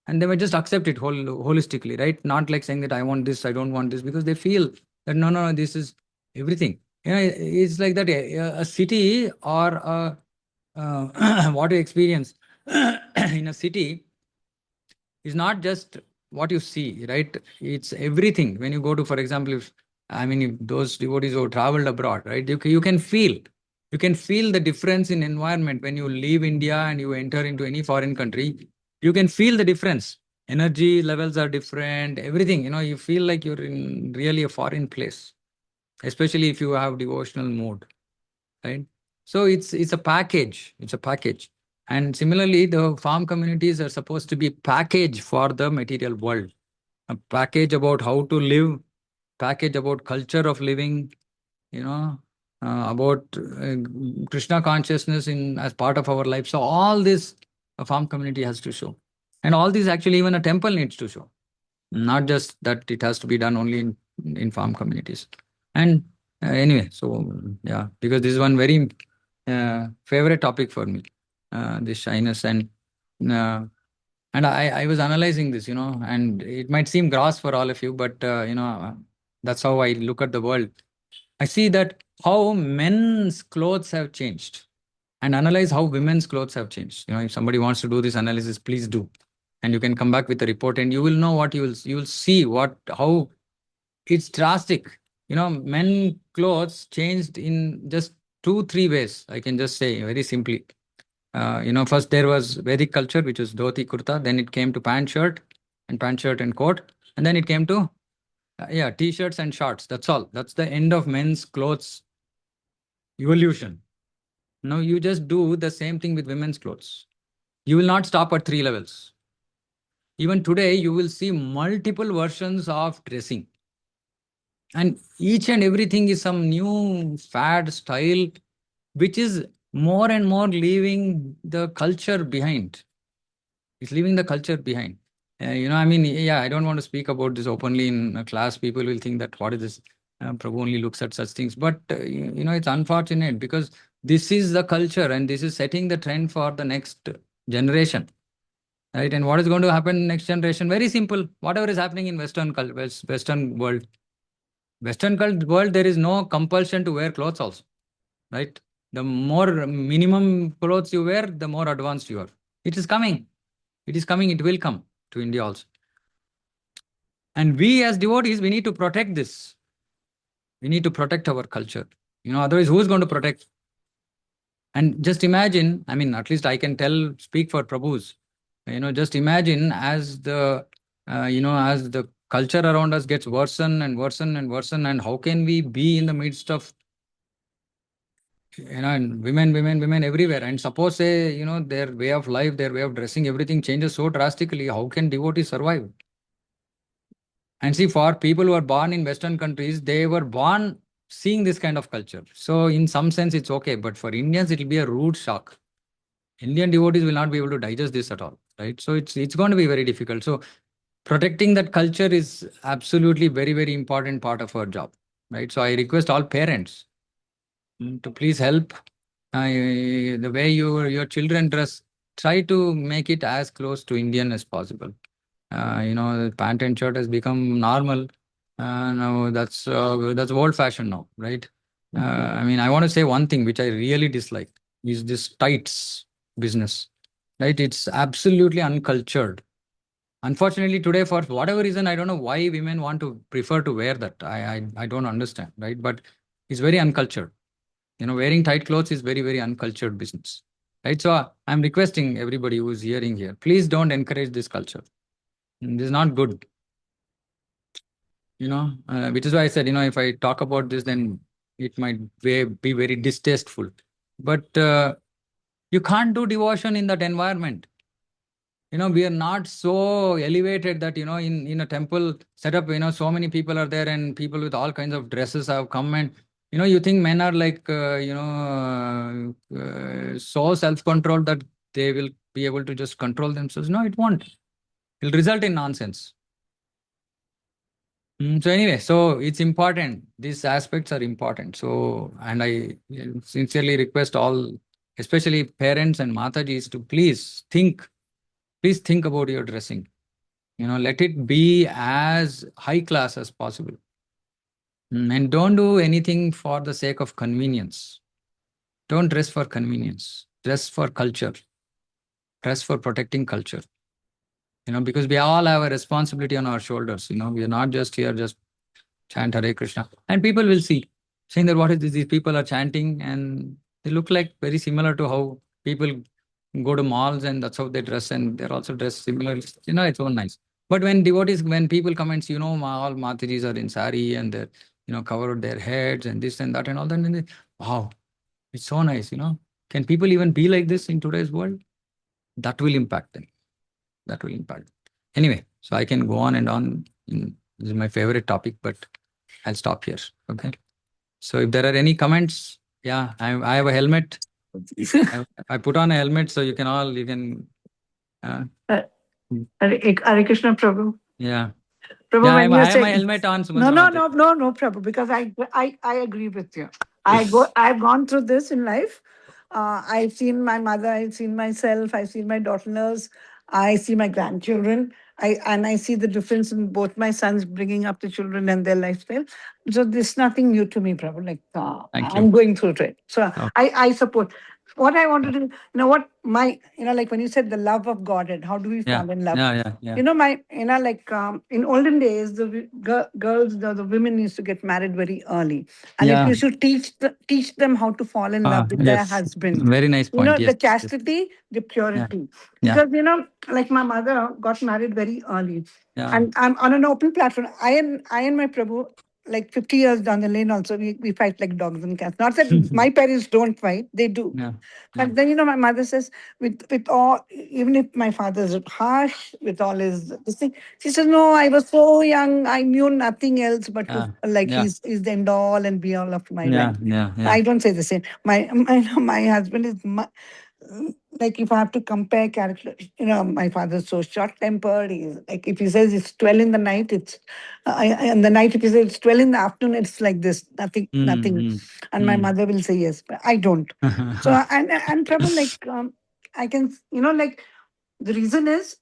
Speaker 1: And they might just accept it holistically, right? Not like saying that I want this, I don't want this, because they feel that no, this is everything. It's like that a city or what you experience in a city is not just what you see, right? It's everything. When you go to, for example, if those devotees who traveled abroad, right? You can feel the difference in environment when you leave India and you enter into any foreign country. You can feel the difference. Energy levels are different. Everything, you feel like you're in really a foreign place, especially if you have devotional mood, right? So it's a package. It's a package. And similarly, the farm communities are supposed to be package for the material world. A package about how to live, package about culture of living, about Krishna consciousness in as part of our life. So all this a farm community has to show. And all this actually even a temple needs to show. Not just that it has to be done only in farm communities. And anyway, so yeah, because this is one very favorite topic for me, this shyness. And I was analyzing this, and it might seem gross for all of you, but that's how I look at the world. I see that how men's clothes have changed and analyze how women's clothes have changed. If somebody wants to do this analysis, please do. And you can come back with a report and you will know what you will see how it's drastic. Men clothes changed in just 2-3 ways. I can just say very simply. First there was Vedic culture, which was dhoti kurta. Then it came to pant shirt and coat. And then it came to, t-shirts and shorts. That's all. That's the end of men's clothes evolution. Now you just do the same thing with women's clothes. You will not stop at 3 levels. Even today, you will see multiple versions of dressing. And each and everything is some new fad style, which is more and more leaving the culture behind. It's leaving the culture behind. I don't want to speak about this openly in a class. People will think that what is this? Prabhu only looks at such things. But, it's unfortunate because this is the culture and this is setting the trend for the next generation. Right? And what is going to happen next generation? Very simple. Whatever is happening in Western world, world, there is no compulsion to wear clothes also. Right? The more minimum clothes you wear, the more advanced you are. It is coming. It is coming. It will come to India also. And we as devotees, we need to protect this. We need to protect our culture. Otherwise, who is going to protect? And just imagine, at least I can speak for Prabhus. Just imagine as as the culture around us gets worsen and worsen and worsen, and how can we be in the midst of, and women everywhere. And suppose say, their way of life, their way of dressing, everything changes so drastically. How can devotees survive? And see, for people who are born in Western countries, they were born seeing this kind of culture. So in some sense, it's okay. But for Indians, it will be a rude shock. Indian devotees will not be able to digest this at all, right? So it's going to be very difficult. So protecting that culture is absolutely very, very important part of our job, right? So I request all parents to please help the way your children dress. Try to make it as close to Indian as possible. The pant and shirt has become normal. Now that's old fashioned now, right? I want to say one thing which I really dislike is this tights business, right? It's absolutely uncultured. Unfortunately, today, for whatever reason, I don't know why women want to prefer to wear that. I don't understand, right? But it's very uncultured. Wearing tight clothes is very, very uncultured business, right? So I'm requesting everybody who is hearing here, please don't encourage this culture. This is not good. Which is why I said, if I talk about this, then it might be very distasteful. But you can't do devotion in that environment. we are not so elevated that, in a temple setup, so many people are there and people with all kinds of dresses have come, and, you think men are like, so self-controlled that they will be able to just control themselves. No, it won't. It'll result in nonsense. So anyway, so it's important. These aspects are important. So, and I sincerely request all, especially parents and Matajis, to please think about your dressing. Let it be as high class as possible. And don't do anything for the sake of convenience. Don't dress for convenience. Dress for culture. Dress for protecting culture. Because we all have a responsibility on our shoulders. We are not just here just chant Hare Krishna. And people will see, saying that what is this? These people are chanting and they look like very similar to how people go to malls and that's how they dress, and they're also dressed similar. It's all nice. But when people come and see, all Matajis are in sari and they're, covered their heads and this and that and all that, and wow, it's so nice, Can people even be like this in today's world? That will impact them. That will impact. Anyway, so I can go on and on. This is my favorite topic, but I'll stop here. Okay. So if there are any comments, yeah, I have a helmet. I put on a helmet so you can. Uh,
Speaker 2: Hare Krishna, Prabhu.
Speaker 1: yeah.
Speaker 2: Prabhu,
Speaker 1: Yeah,
Speaker 2: when
Speaker 1: I
Speaker 2: you
Speaker 1: have my
Speaker 2: say
Speaker 1: helmet on,
Speaker 2: no,
Speaker 1: Sumanta
Speaker 2: no,
Speaker 1: Mate.
Speaker 2: no, Prabhu, because I agree with you. I've gone through this in life. I've seen my mother, I've seen myself, I've seen my daughters, I see my grandchildren. I see the difference in both my sons bringing up the children and their lifestyle. So this is nothing new to me, Prabhu. Like
Speaker 1: Thank
Speaker 2: I'm
Speaker 1: you.
Speaker 2: going through it. So
Speaker 1: Oh,
Speaker 2: I support. What I wanted to, what my, like when you said the love of God and how do we
Speaker 1: yeah.
Speaker 2: fall in love?
Speaker 1: Yeah.
Speaker 2: Like in olden days, the girls, the women used to get married very early, and if
Speaker 1: Yeah.
Speaker 2: you should teach them how to fall in love with their
Speaker 1: Yes.
Speaker 2: husband,
Speaker 1: Very nice point.
Speaker 2: the
Speaker 1: Yes. Yes.
Speaker 2: chastity, the
Speaker 1: Yeah.
Speaker 2: purity.
Speaker 1: Yeah.
Speaker 2: Because like my mother got married very early,
Speaker 1: Yeah.
Speaker 2: and I'm on an open platform. I and my Prabhu, like 50 years down the lane, also we fight like dogs and cats. Not that my parents don't fight; they do.
Speaker 1: Yeah.
Speaker 2: But then my mother says, with all, even if my father is harsh with all his this thing, she says, no, I was so young, I knew nothing else but to
Speaker 1: Yeah.
Speaker 2: like
Speaker 1: Yeah.
Speaker 2: he's the end all and be all of my
Speaker 1: Yeah.
Speaker 2: life.
Speaker 1: Yeah. Yeah.
Speaker 2: I don't say the same. My husband is like if I have to compare character, my father's so short tempered. He's like if he says it's 12 in the night, it's in the night. If he says it's 12 in the afternoon, it's like this, nothing. And my mother will say yes, but I don't. So and trouble like I can like the reason is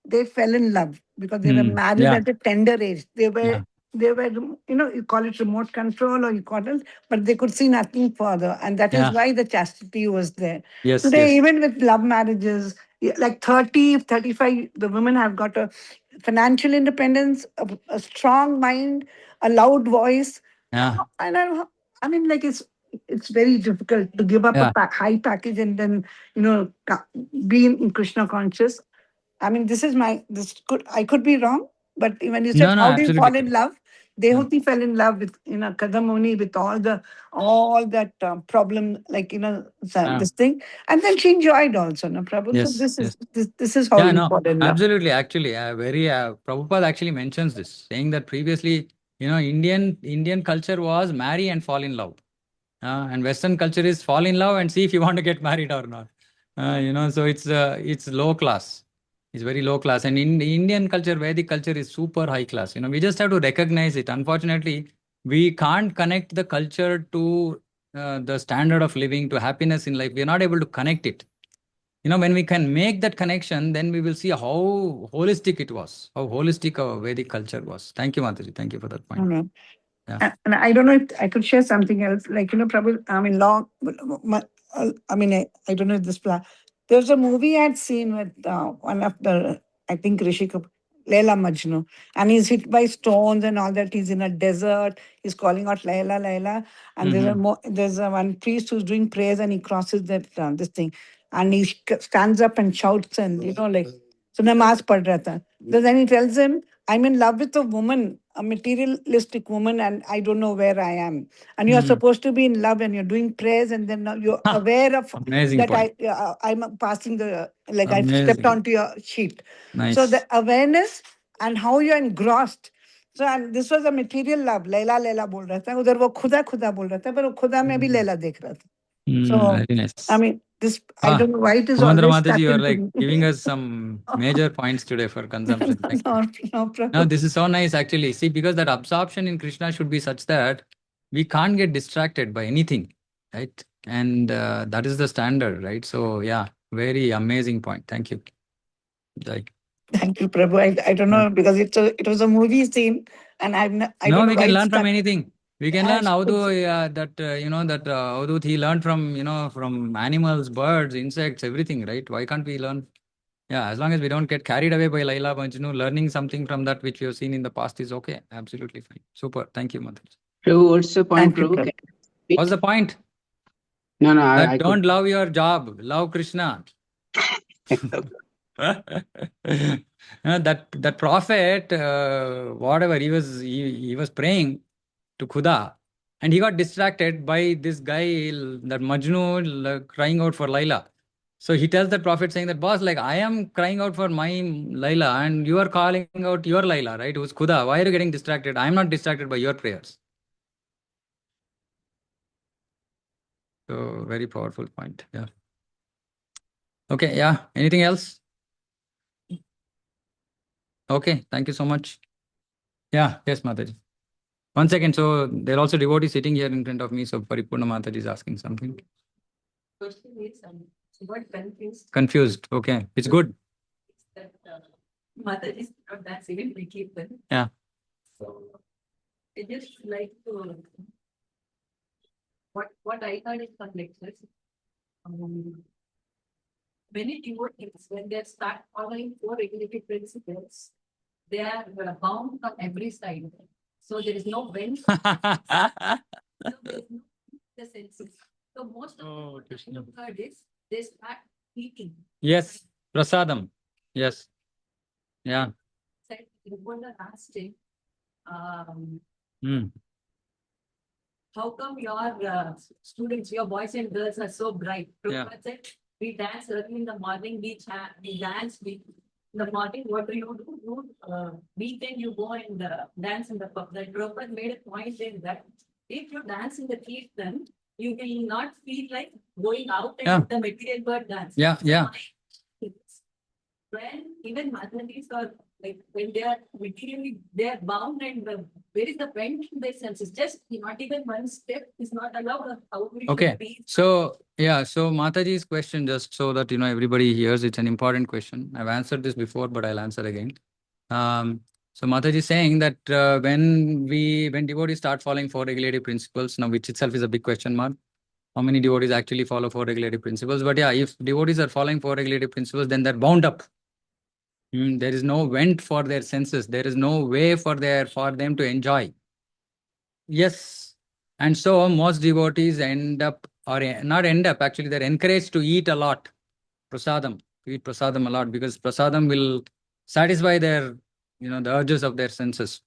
Speaker 2: they fell in love because they were married
Speaker 1: Yeah.
Speaker 2: at a tender age.
Speaker 1: Yeah.
Speaker 2: They were you call it remote control or you call it, but they could see nothing further, and that is
Speaker 1: Yeah.
Speaker 2: why the chastity was there.
Speaker 1: Yes.
Speaker 2: Today,
Speaker 1: Yes.
Speaker 2: even with love marriages, like 30, 35, the women have got a financial independence, a strong mind, a loud voice,
Speaker 1: Yeah.
Speaker 2: and I mean, like it's very difficult to give up a
Speaker 1: Yeah.
Speaker 2: high package and then be in Krishna conscious. I mean, I could be wrong, but when you said
Speaker 1: No. No.
Speaker 2: how do you
Speaker 1: Absolutely
Speaker 2: fall in
Speaker 1: correct.
Speaker 2: love,
Speaker 1: Yeah.
Speaker 2: Dehuti fell in love with Kadamoni with all that problem, like
Speaker 1: Yeah.
Speaker 2: this thing, and then she enjoyed also, no Prabhu. So
Speaker 1: Yes. Yes.
Speaker 2: this is how
Speaker 1: Yeah,
Speaker 2: you
Speaker 1: no,
Speaker 2: fall in love.
Speaker 1: absolutely. Actually, Prabhupada actually mentions this, saying that previously, Indian culture was marry and fall in love, and Western culture is fall in love and see if you want to get married or not. So it's low class. It's very low class, and in the Indian culture, Vedic culture is super high class. We just have to recognize it. Unfortunately, we can't connect the culture to the standard of living, to happiness in life. We are not able to connect it. When we can make that connection, then we will see how holistic it was, how holistic our Vedic culture was. Thank you, Mataji. Thank you for that point.
Speaker 2: Mhm.
Speaker 1: Yeah.
Speaker 2: And I don't know if I could share something else. Like, Prabhu, I mean, I mean, I don't know if this plan. There's a movie I'd seen with one of the, I think, Rishi Kapoor, Leila Majnu. And he's hit by stones and all that. He's in a desert. He's calling out Leila, Leila. And there's a one priest who's doing prayers and he crosses that this thing. And he stands up and shouts and, like, so namaz pad raha tha. So then he tells him, I'm in love with a woman, a materialistic woman, and I don't know where I am. And you're supposed to be in love, and you're doing prayers, and then now you're aware of
Speaker 1: Amazing
Speaker 2: that
Speaker 1: point.
Speaker 2: I'm passing I've stepped
Speaker 1: Amazing.
Speaker 2: onto your sheet.
Speaker 1: Nice.
Speaker 2: So the awareness and how you're engrossed. So and this was a material love. Laila Laila बोल रहा था, उधर वो खुदा खुदा बोल रहा था, पर वो खुदा में भी लैला देख रहा था. So
Speaker 1: Very nice.
Speaker 2: I mean, this I don't know why it is
Speaker 1: Samudra
Speaker 2: always
Speaker 1: Manthan,
Speaker 2: stuck
Speaker 1: you are
Speaker 2: into
Speaker 1: like
Speaker 2: me.
Speaker 1: giving us some major points today for consumption. Thank you.
Speaker 2: No
Speaker 1: No,
Speaker 2: problem.
Speaker 1: this is so nice actually. See, because that absorption in Krishna should be such that we can't get distracted by anything, right? And that is the standard, right? So yeah, very amazing point. Thank you. Jai.
Speaker 2: Thank you, Prabhu. I don't know because it was a movie scene, and I
Speaker 1: No,
Speaker 2: don't know
Speaker 1: we
Speaker 2: why
Speaker 1: can
Speaker 2: it's
Speaker 1: learn from
Speaker 2: stuck.
Speaker 1: anything. We can learn how to Avadut he learned from from animals, birds, insects, everything, right? Why can't we learn? Yeah, as long as we don't get carried away by Laila Majnu, learning something from that which we have seen in the past is okay. Absolutely fine. Super. Thank you, Mother.
Speaker 3: Prabhu, what's the point,
Speaker 2: Thank you,
Speaker 3: Prabhu?
Speaker 2: Prabhu.
Speaker 3: Can you repeat?
Speaker 1: What's the point?
Speaker 3: No,
Speaker 1: That
Speaker 3: I
Speaker 1: don't
Speaker 3: could.
Speaker 1: love your job, love Krishna. That prophet, whatever he was praying to Khuda, and he got distracted by this guy, that Majnu, crying out for Laila. So he tells the prophet saying that, boss, like I am crying out for my Laila, and you are calling out your Laila, right? Who's Khuda? Why are you getting distracted? I am not distracted by your prayers. So very powerful point. Yeah. Okay. Yeah. Anything else? Okay. Thank you so much. Yeah. Yes, Mataji. 1 second. So there are also devotees sitting here in front of me. So Paripurna Mataji is asking something.
Speaker 5: Question is, got confused.
Speaker 1: Confused. Okay. It's good.
Speaker 5: That mother is not that even we keep them.
Speaker 1: Yeah.
Speaker 5: So I just like to what I heard is from lectures. Many devotees, when they start following four regulative principles, they are bound from every side. So there is no vent. So there is no the senses. So most of
Speaker 1: Oh,
Speaker 5: the
Speaker 1: Krishna.
Speaker 5: heard is they start eating.
Speaker 1: Yes. Prasadam. Yes. Yeah.
Speaker 5: Said Rupanda asked him,
Speaker 1: Mm.
Speaker 5: how come your students, your boys and girls are so bright?
Speaker 1: Yeah.
Speaker 5: Prabhupada said, we dance early in the morning, we dance, in the morning, what do? Weekend you go and dance in the pub. That Prabhupada made a point in that if you dance in the kirtan, you will not feel like going out and
Speaker 1: Yeah.
Speaker 5: the material bird dance.
Speaker 1: Yeah, yeah.
Speaker 5: When even mathematics are like when they are materially they are bound and where is the bend in their senses? Just not even one step is not allowed. How we
Speaker 1: Okay.
Speaker 5: should be.
Speaker 1: So yeah. So Mataji's question, just so that everybody hears, it's an important question. I've answered this before, but I'll answer again. So Mataji is saying that when devotees start following four regulative principles, now which itself is a big question mark. How many devotees actually follow four regulative principles? But yeah, if devotees are following four regulative principles, then they're bound up. There is no vent for their senses. There is no way for them to enjoy. Yes. And so most devotees end up, or not end up, actually they're encouraged to eat a lot. Prasadam. To eat prasadam a lot because prasadam will satisfy their, the urges of their senses.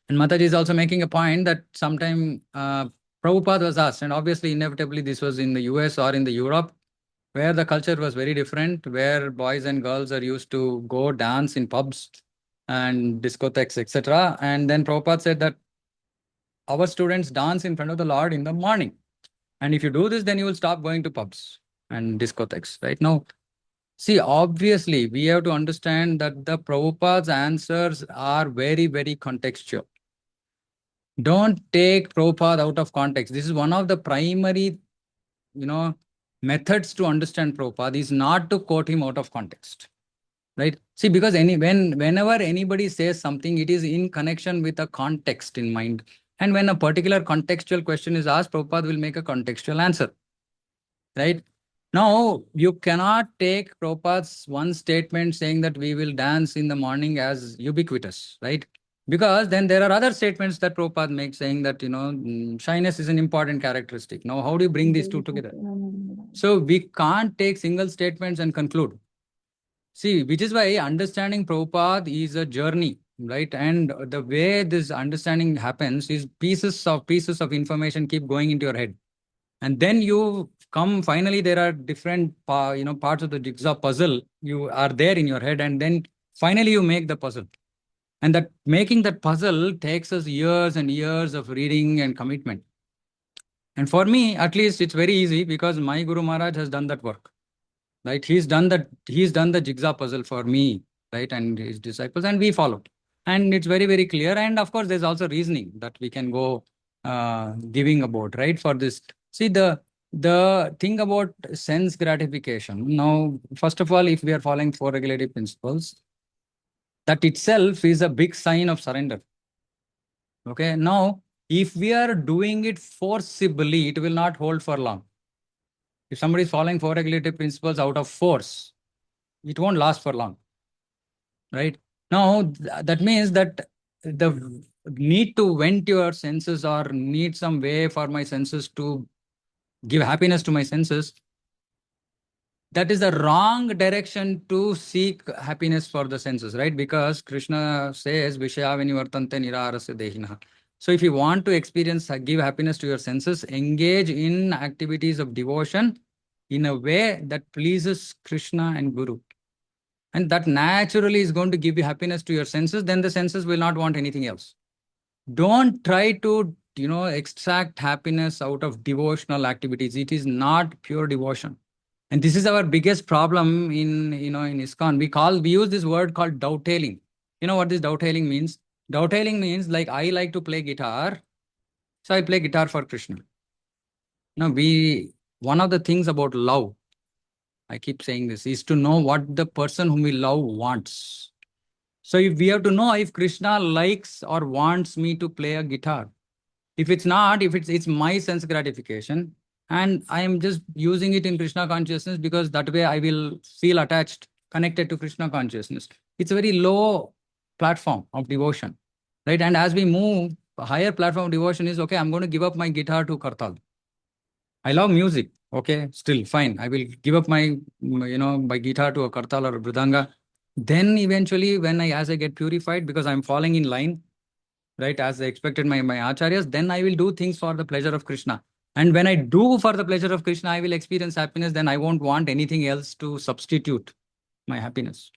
Speaker 1: And Mataji is also making a point that sometime Prabhupada was asked, and obviously inevitably this was in the US or in the Europe, where the culture was very different, where boys and girls are used to go dance in pubs and discotheques, etc. And then Prabhupada said that our students dance in front of the Lord in the morning. And if you do this, then you will stop going to pubs and discotheques. Right now, see, obviously, we have to understand that the Prabhupada's answers are very, very contextual. Don't take Prabhupada out of context. This is one of the primary, methods to understand Prabhupada is not to quote him out of context. Right? See, because whenever anybody says something, it is in connection with a context in mind. And when a particular contextual question is asked, Prabhupada will make a contextual answer. Right? Now, you cannot take Prabhupada's one statement saying that we will dance in the morning as ubiquitous, right? Because then there are other statements that Prabhupada makes saying that, shyness is an important characteristic. Now, how do you bring these two together? So we can't take single statements and conclude. See, which is why understanding Prabhupada is a journey, right? And the way this understanding happens is pieces of information keep going into your head. And then you come, finally, there are different parts of the jigsaw puzzle. You are there in your head, and then finally you make the puzzle. And that making that puzzle takes us years and years of reading and commitment. And for me, at least, it's very easy because my Guru Maharaj has done that work. Right? He's done the jigsaw puzzle for me, right? And his disciples, and we follow. And it's very, very clear. And of course, there's also reasoning that we can go giving about, right? For this. See, the thing about sense gratification. Now, first of all, if we are following four regulative principles, that itself is a big sign of surrender. Okay. Now, if we are doing it forcibly, it will not hold for long. If somebody is following four regulative principles out of force, it won't last for long. Right? Now, that means that the need to vent your senses or need some way for my senses to give happiness to my senses, that is the wrong direction to seek happiness for the senses, right? Because Krishna says, Vishaya vinivartante niraharasya dehina. So if you want to experience, give happiness to your senses, engage in activities of devotion in a way that pleases Krishna and Guru. And that naturally is going to give you happiness to your senses, then the senses will not want anything else. Don't try to, extract happiness out of devotional activities. It is not pure devotion. And this is our biggest problem in ISKCON. We use this word called dovetailing. You know what this dovetailing means? Dovetailing means like I like to play guitar, so I play guitar for Krishna. Now, one of the things about love, I keep saying this, is to know what the person whom we love wants. So if we have to know if Krishna likes or wants me to play a guitar. If it's not, if it's my sense gratification, and I am just using it in Krishna consciousness because that way I will feel attached, connected to Krishna consciousness. It's a very low platform of devotion, right? And as we move, a higher platform of devotion is, okay, I'm going to give up my guitar to Kartal. I love music. Okay, still fine. I will give up my guitar to a Kartal or a Bridanga. Then eventually, as I get purified, because I'm falling in line, right, as I expected my acharyas, then I will do things for the pleasure of Krishna. And when I do for the pleasure of Krishna, I will experience happiness. Then I won't want anything else to substitute my happiness.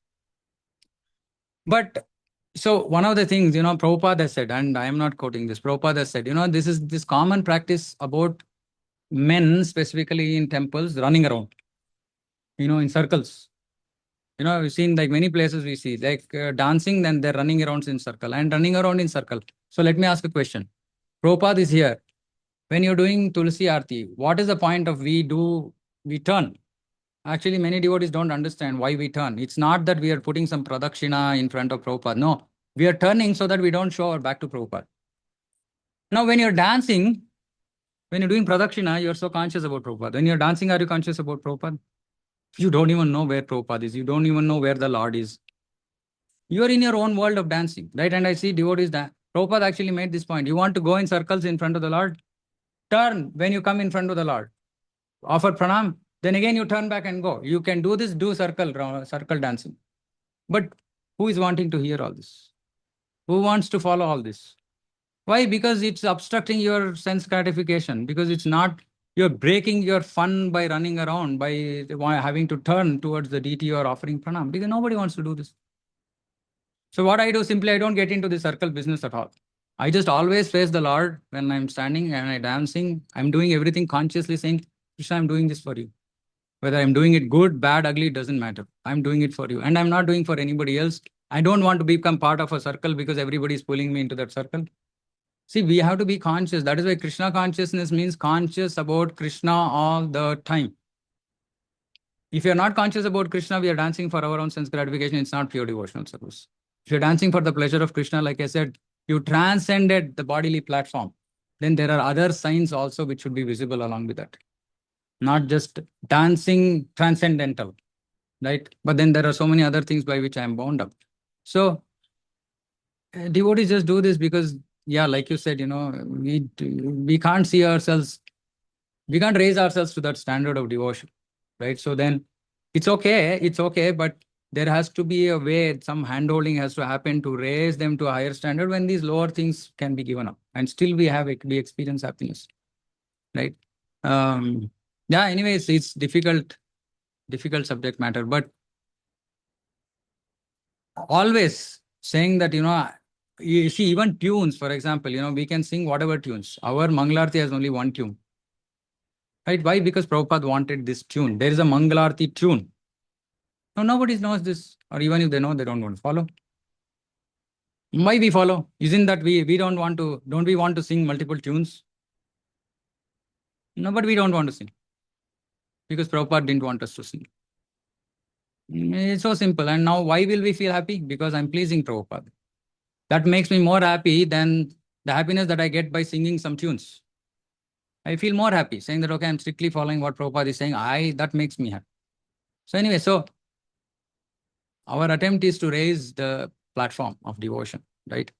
Speaker 1: But so one of the things, Prabhupada has said, and I am not quoting this, Prabhupada has said, this is this common practice about men, specifically in temples, running around, in circles. We've seen like many places we see like dancing, then they're running around in circle and running around in circle. So let me ask a question. Prabhupada is here. When you're doing Tulsi Aarti, what is the point of we turn? Actually, many devotees don't understand why we turn. It's not that we are putting some pradakshina in front of Prabhupada. No, we are turning so that we don't show our back to Prabhupada. Now, when you're dancing, when you're doing pradakshina, you're so conscious about Prabhupada. When you're dancing, are you conscious about Prabhupada? You don't even know where Prabhupada is. You don't even know where the Lord is. You are in your own world of dancing, right? And I see devotees that Prabhupada actually made this point. You want to go in circles in front of the Lord? Turn when you come in front of the Lord. Offer pranam. Then again you turn back and go. You can do this, do circle dancing. But who is wanting to hear all this? Who wants to follow all this? Why? Because it's obstructing your sense gratification. Because it's not, you're breaking your fun by running around, by having to turn towards the deity or offering pranam. Because nobody wants to do this. So what I do, simply I don't get into the circle business at all. I just always face the Lord when I'm standing and I'm dancing. I'm doing everything consciously saying, Krishna, I'm doing this for you. Whether I'm doing it good, bad, ugly, it doesn't matter. I'm doing it for you. And I'm not doing for anybody else. I don't want to become part of a circle because everybody is pulling me into that circle. See, we have to be conscious. That is why Krishna consciousness means conscious about Krishna all the time. If you're not conscious about Krishna, we are dancing for our own sense gratification. It's not pure devotional service. If you're dancing for the pleasure of Krishna, like I said, you transcended the bodily platform. Then there are other signs also which should be visible along with that. Not just dancing transcendental, right? But then there are so many other things by which I am bound up. So devotees just do this because, yeah, like you said, we can't see ourselves, we can't raise ourselves to that standard of devotion, right? So then it's okay, but there has to be a way, some handholding has to happen to raise them to a higher standard when these lower things can be given up. And still we experience happiness, right? Yeah, anyways, it's difficult subject matter, but always saying that, you see, even tunes, for example, we can sing whatever tunes. Our Mangalarti has only one tune. Right? Why? Because Prabhupada wanted this tune. There is a Mangalarti tune. No, nobody knows this. Or even if they know, they don't want to follow. Why we follow? Isn't that we don't we want to sing multiple tunes? No, but we don't want to sing. Because Prabhupada didn't want us to sing. It's so simple. And now why will we feel happy? Because I'm pleasing Prabhupada. That makes me more happy than the happiness that I get by singing some tunes. I feel more happy saying that, okay, I'm strictly following what Prabhupada is saying. That makes me happy. So anyway, so our attempt is to raise the platform of devotion, right?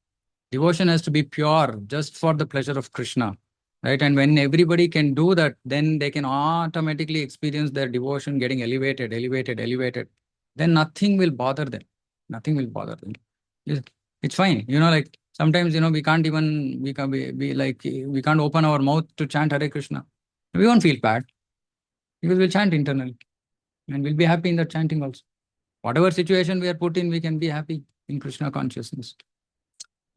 Speaker 1: Devotion has to be pure just for the pleasure of Krishna, right? And when everybody can do that, then they can automatically experience their devotion getting elevated. Then nothing will bother them. Nothing will bother them. It's fine. Like sometimes, we can't even, we can't open our mouth to chant Hare Krishna. We won't feel bad because we'll chant internally and we'll be happy in that chanting also. Whatever situation we are put in, we can be happy in Krishna consciousness.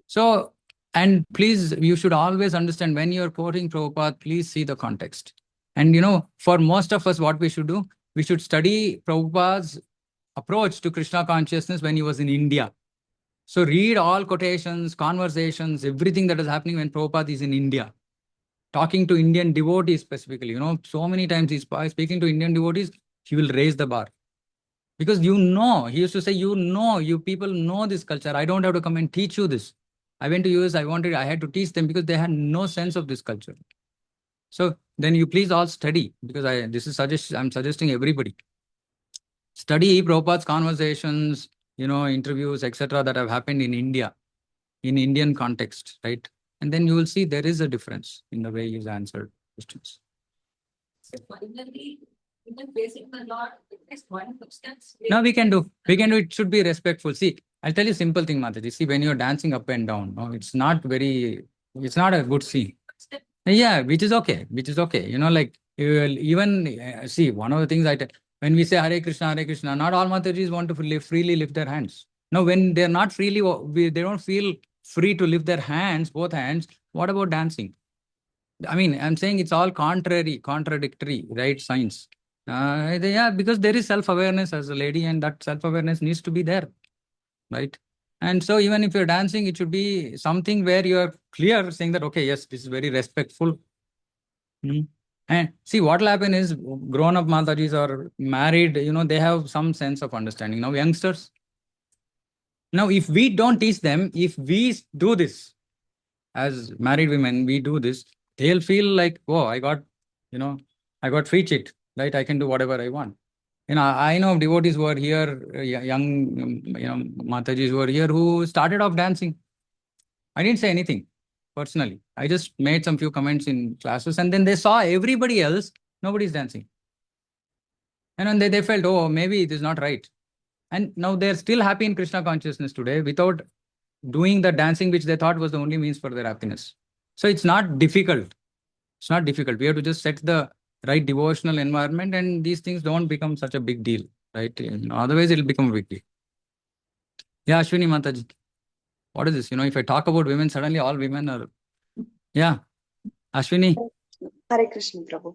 Speaker 1: So, and please, you should always understand when you're quoting Prabhupada, please see the context. And for most of us, what we should do, we should study Prabhupada's approach to Krishna consciousness when he was in India. So read all quotations, conversations, everything that is happening when Prabhupada is in India. Talking to Indian devotees specifically, so many times he's speaking to Indian devotees, he will raise the bar. Because he used to say, you people know this culture. I don't have to come and teach you this. I went to US, I had to teach them because they had no sense of this culture. So then you please all study, because I'm suggesting everybody. Study Prabhupada's conversations, interviews, etc. that have happened in India, in Indian context, right? And then you will see there is a difference in the way he's answered questions.
Speaker 5: So finally, even facing the Lord, it's one substance.
Speaker 1: No, we can do. It should be respectful. See, I'll tell you a simple thing, Mataji. See, when you're dancing up and down, it's not a good scene. Yeah, which is okay. Like, even, see, one of the things when we say Hare Krishna, not all Matajis want to freely lift their hands. No, when they're not freely, they don't feel free to lift their hands, both hands. What about dancing? I mean, I'm saying it's all contradictory, right? Science. Yeah, because there is self-awareness as a lady, and that self-awareness needs to be there, right? And so even if you're dancing, it should be something where you're clear, saying that, okay, yes, this is very respectful. And see, what will happen is grown-up Matajis or married, they have some sense of understanding. Now, youngsters, now, if we don't teach them, if we do this, as married women, we do this, they'll feel like, oh, I got free cheat, right? I can do whatever I want. I know devotees who are here, young, Matajis who are here, who started off dancing. I didn't say anything personally. I just made some few comments in classes, and then they saw everybody else, nobody's dancing. And then they felt, oh, maybe it is not right. And now they're still happy in Krishna consciousness today without doing the dancing, which they thought was the only means for their happiness. So it's not difficult. We have to just set the right devotional environment, and these things don't become such a big deal, right? Otherwise, it'll become a big deal. Yeah, Ashwini Mataji. What is this? If I talk about women, suddenly all women are... Yeah. Ashwini.
Speaker 6: Hare Krishna ಪ್ರಭು.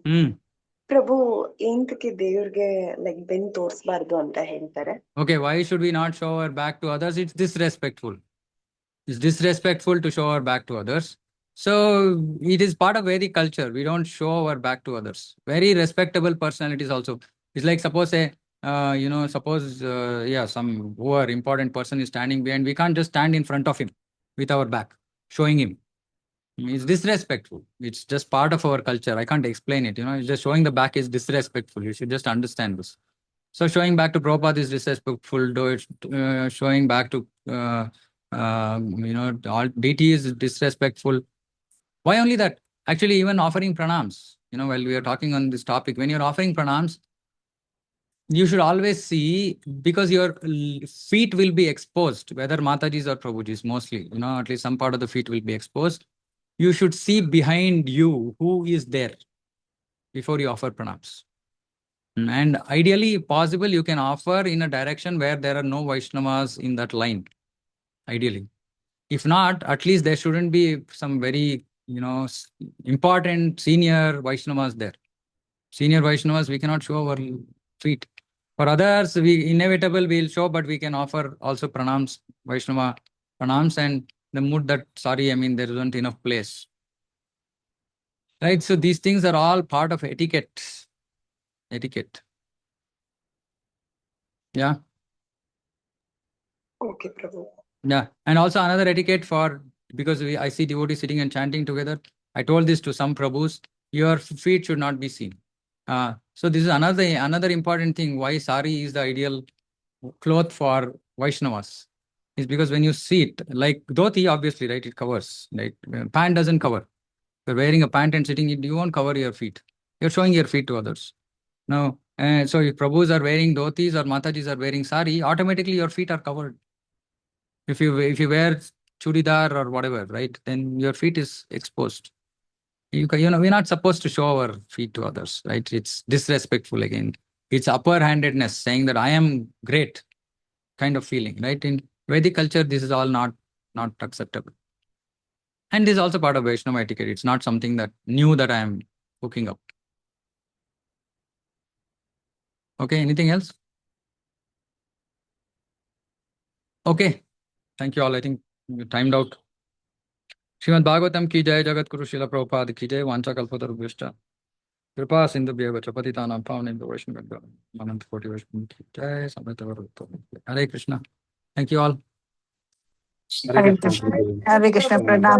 Speaker 6: ಪ್ರಭು ಎಂತಕ್ಕೆ ದೇವ್ರಿಗೆ like ಬೆನ್ ತೋರಿಸಬಾರ್ದು ಅಂತ ಹೇಳ್ತಾರೆ.
Speaker 1: Okay, why should we not show our back to others? It's disrespectful. It's disrespectful to show our back to others. So it is part of Vedic culture. We don't show our back to others. Very respectable personalities also. It's like, suppose some over important person is standing behind. We can't just stand in front of him with our back, showing him. It's disrespectful. It's just part of our culture. I can't explain it. It's just showing the back is disrespectful. You should just understand this. So showing back to Prabhupada is disrespectful. Showing back to all deity is disrespectful. Why only that? Actually, even offering pranams, while we are talking on this topic, when you're offering pranams, you should always see, because your feet will be exposed, whether Matajis or Prabhujis, mostly, at least some part of the feet will be exposed. You should see behind you who is there before you offer pranams. And ideally, possible, you can offer in a direction where there are no Vaishnavas in that line, ideally. If not, at least there shouldn't be some very, important senior Vaishnavas there. Senior Vaishnavas, we cannot show our feet. For others, we inevitable we'll show, but we can offer also pranams, Vaishnava pranams, and the mood that, sorry, there isn't enough place. Right? So these things are all part of etiquette. Etiquette. Yeah.
Speaker 6: Okay, Prabhu.
Speaker 1: Yeah. And also another etiquette because I see devotees sitting and chanting together. I told this to some Prabhus, your feet should not be seen. So this is another important thing why sari is the ideal cloth for Vaishnavas. Is because when you sit, like dhoti, obviously, right, it covers, right? Pant doesn't cover. If you're wearing a pant and sitting, you won't cover your feet. You're showing your feet to others. Now, so if Prabhus are wearing dhotis or Matajis are wearing sari, automatically your feet are covered. If you wear churidar or whatever, right, then your feet is exposed. We're not supposed to show our feet to others, right? It's disrespectful again. It's upper-handedness, saying that I am great, kind of feeling, right? In Vedic culture, this is all not acceptable. And this is also part of Vaishnava etiquette. It's not something that new that I am hooking up. Okay, anything else? Okay, thank you all. I think you timed out. Srimad Bhagavatam ki jai, Jagat Guru Srila Prabhupada ki jai, Vancha Kalpatarubhyashta. Kripa Sindhu Bheva Chapatitanam Pavanendra Vaishnava Ananta Koti Vaishnava ki jai, Samrita Varuttam. Hare Krishna. Thank you all.
Speaker 2: Hare Krishna. Hare Krishna. Pranam.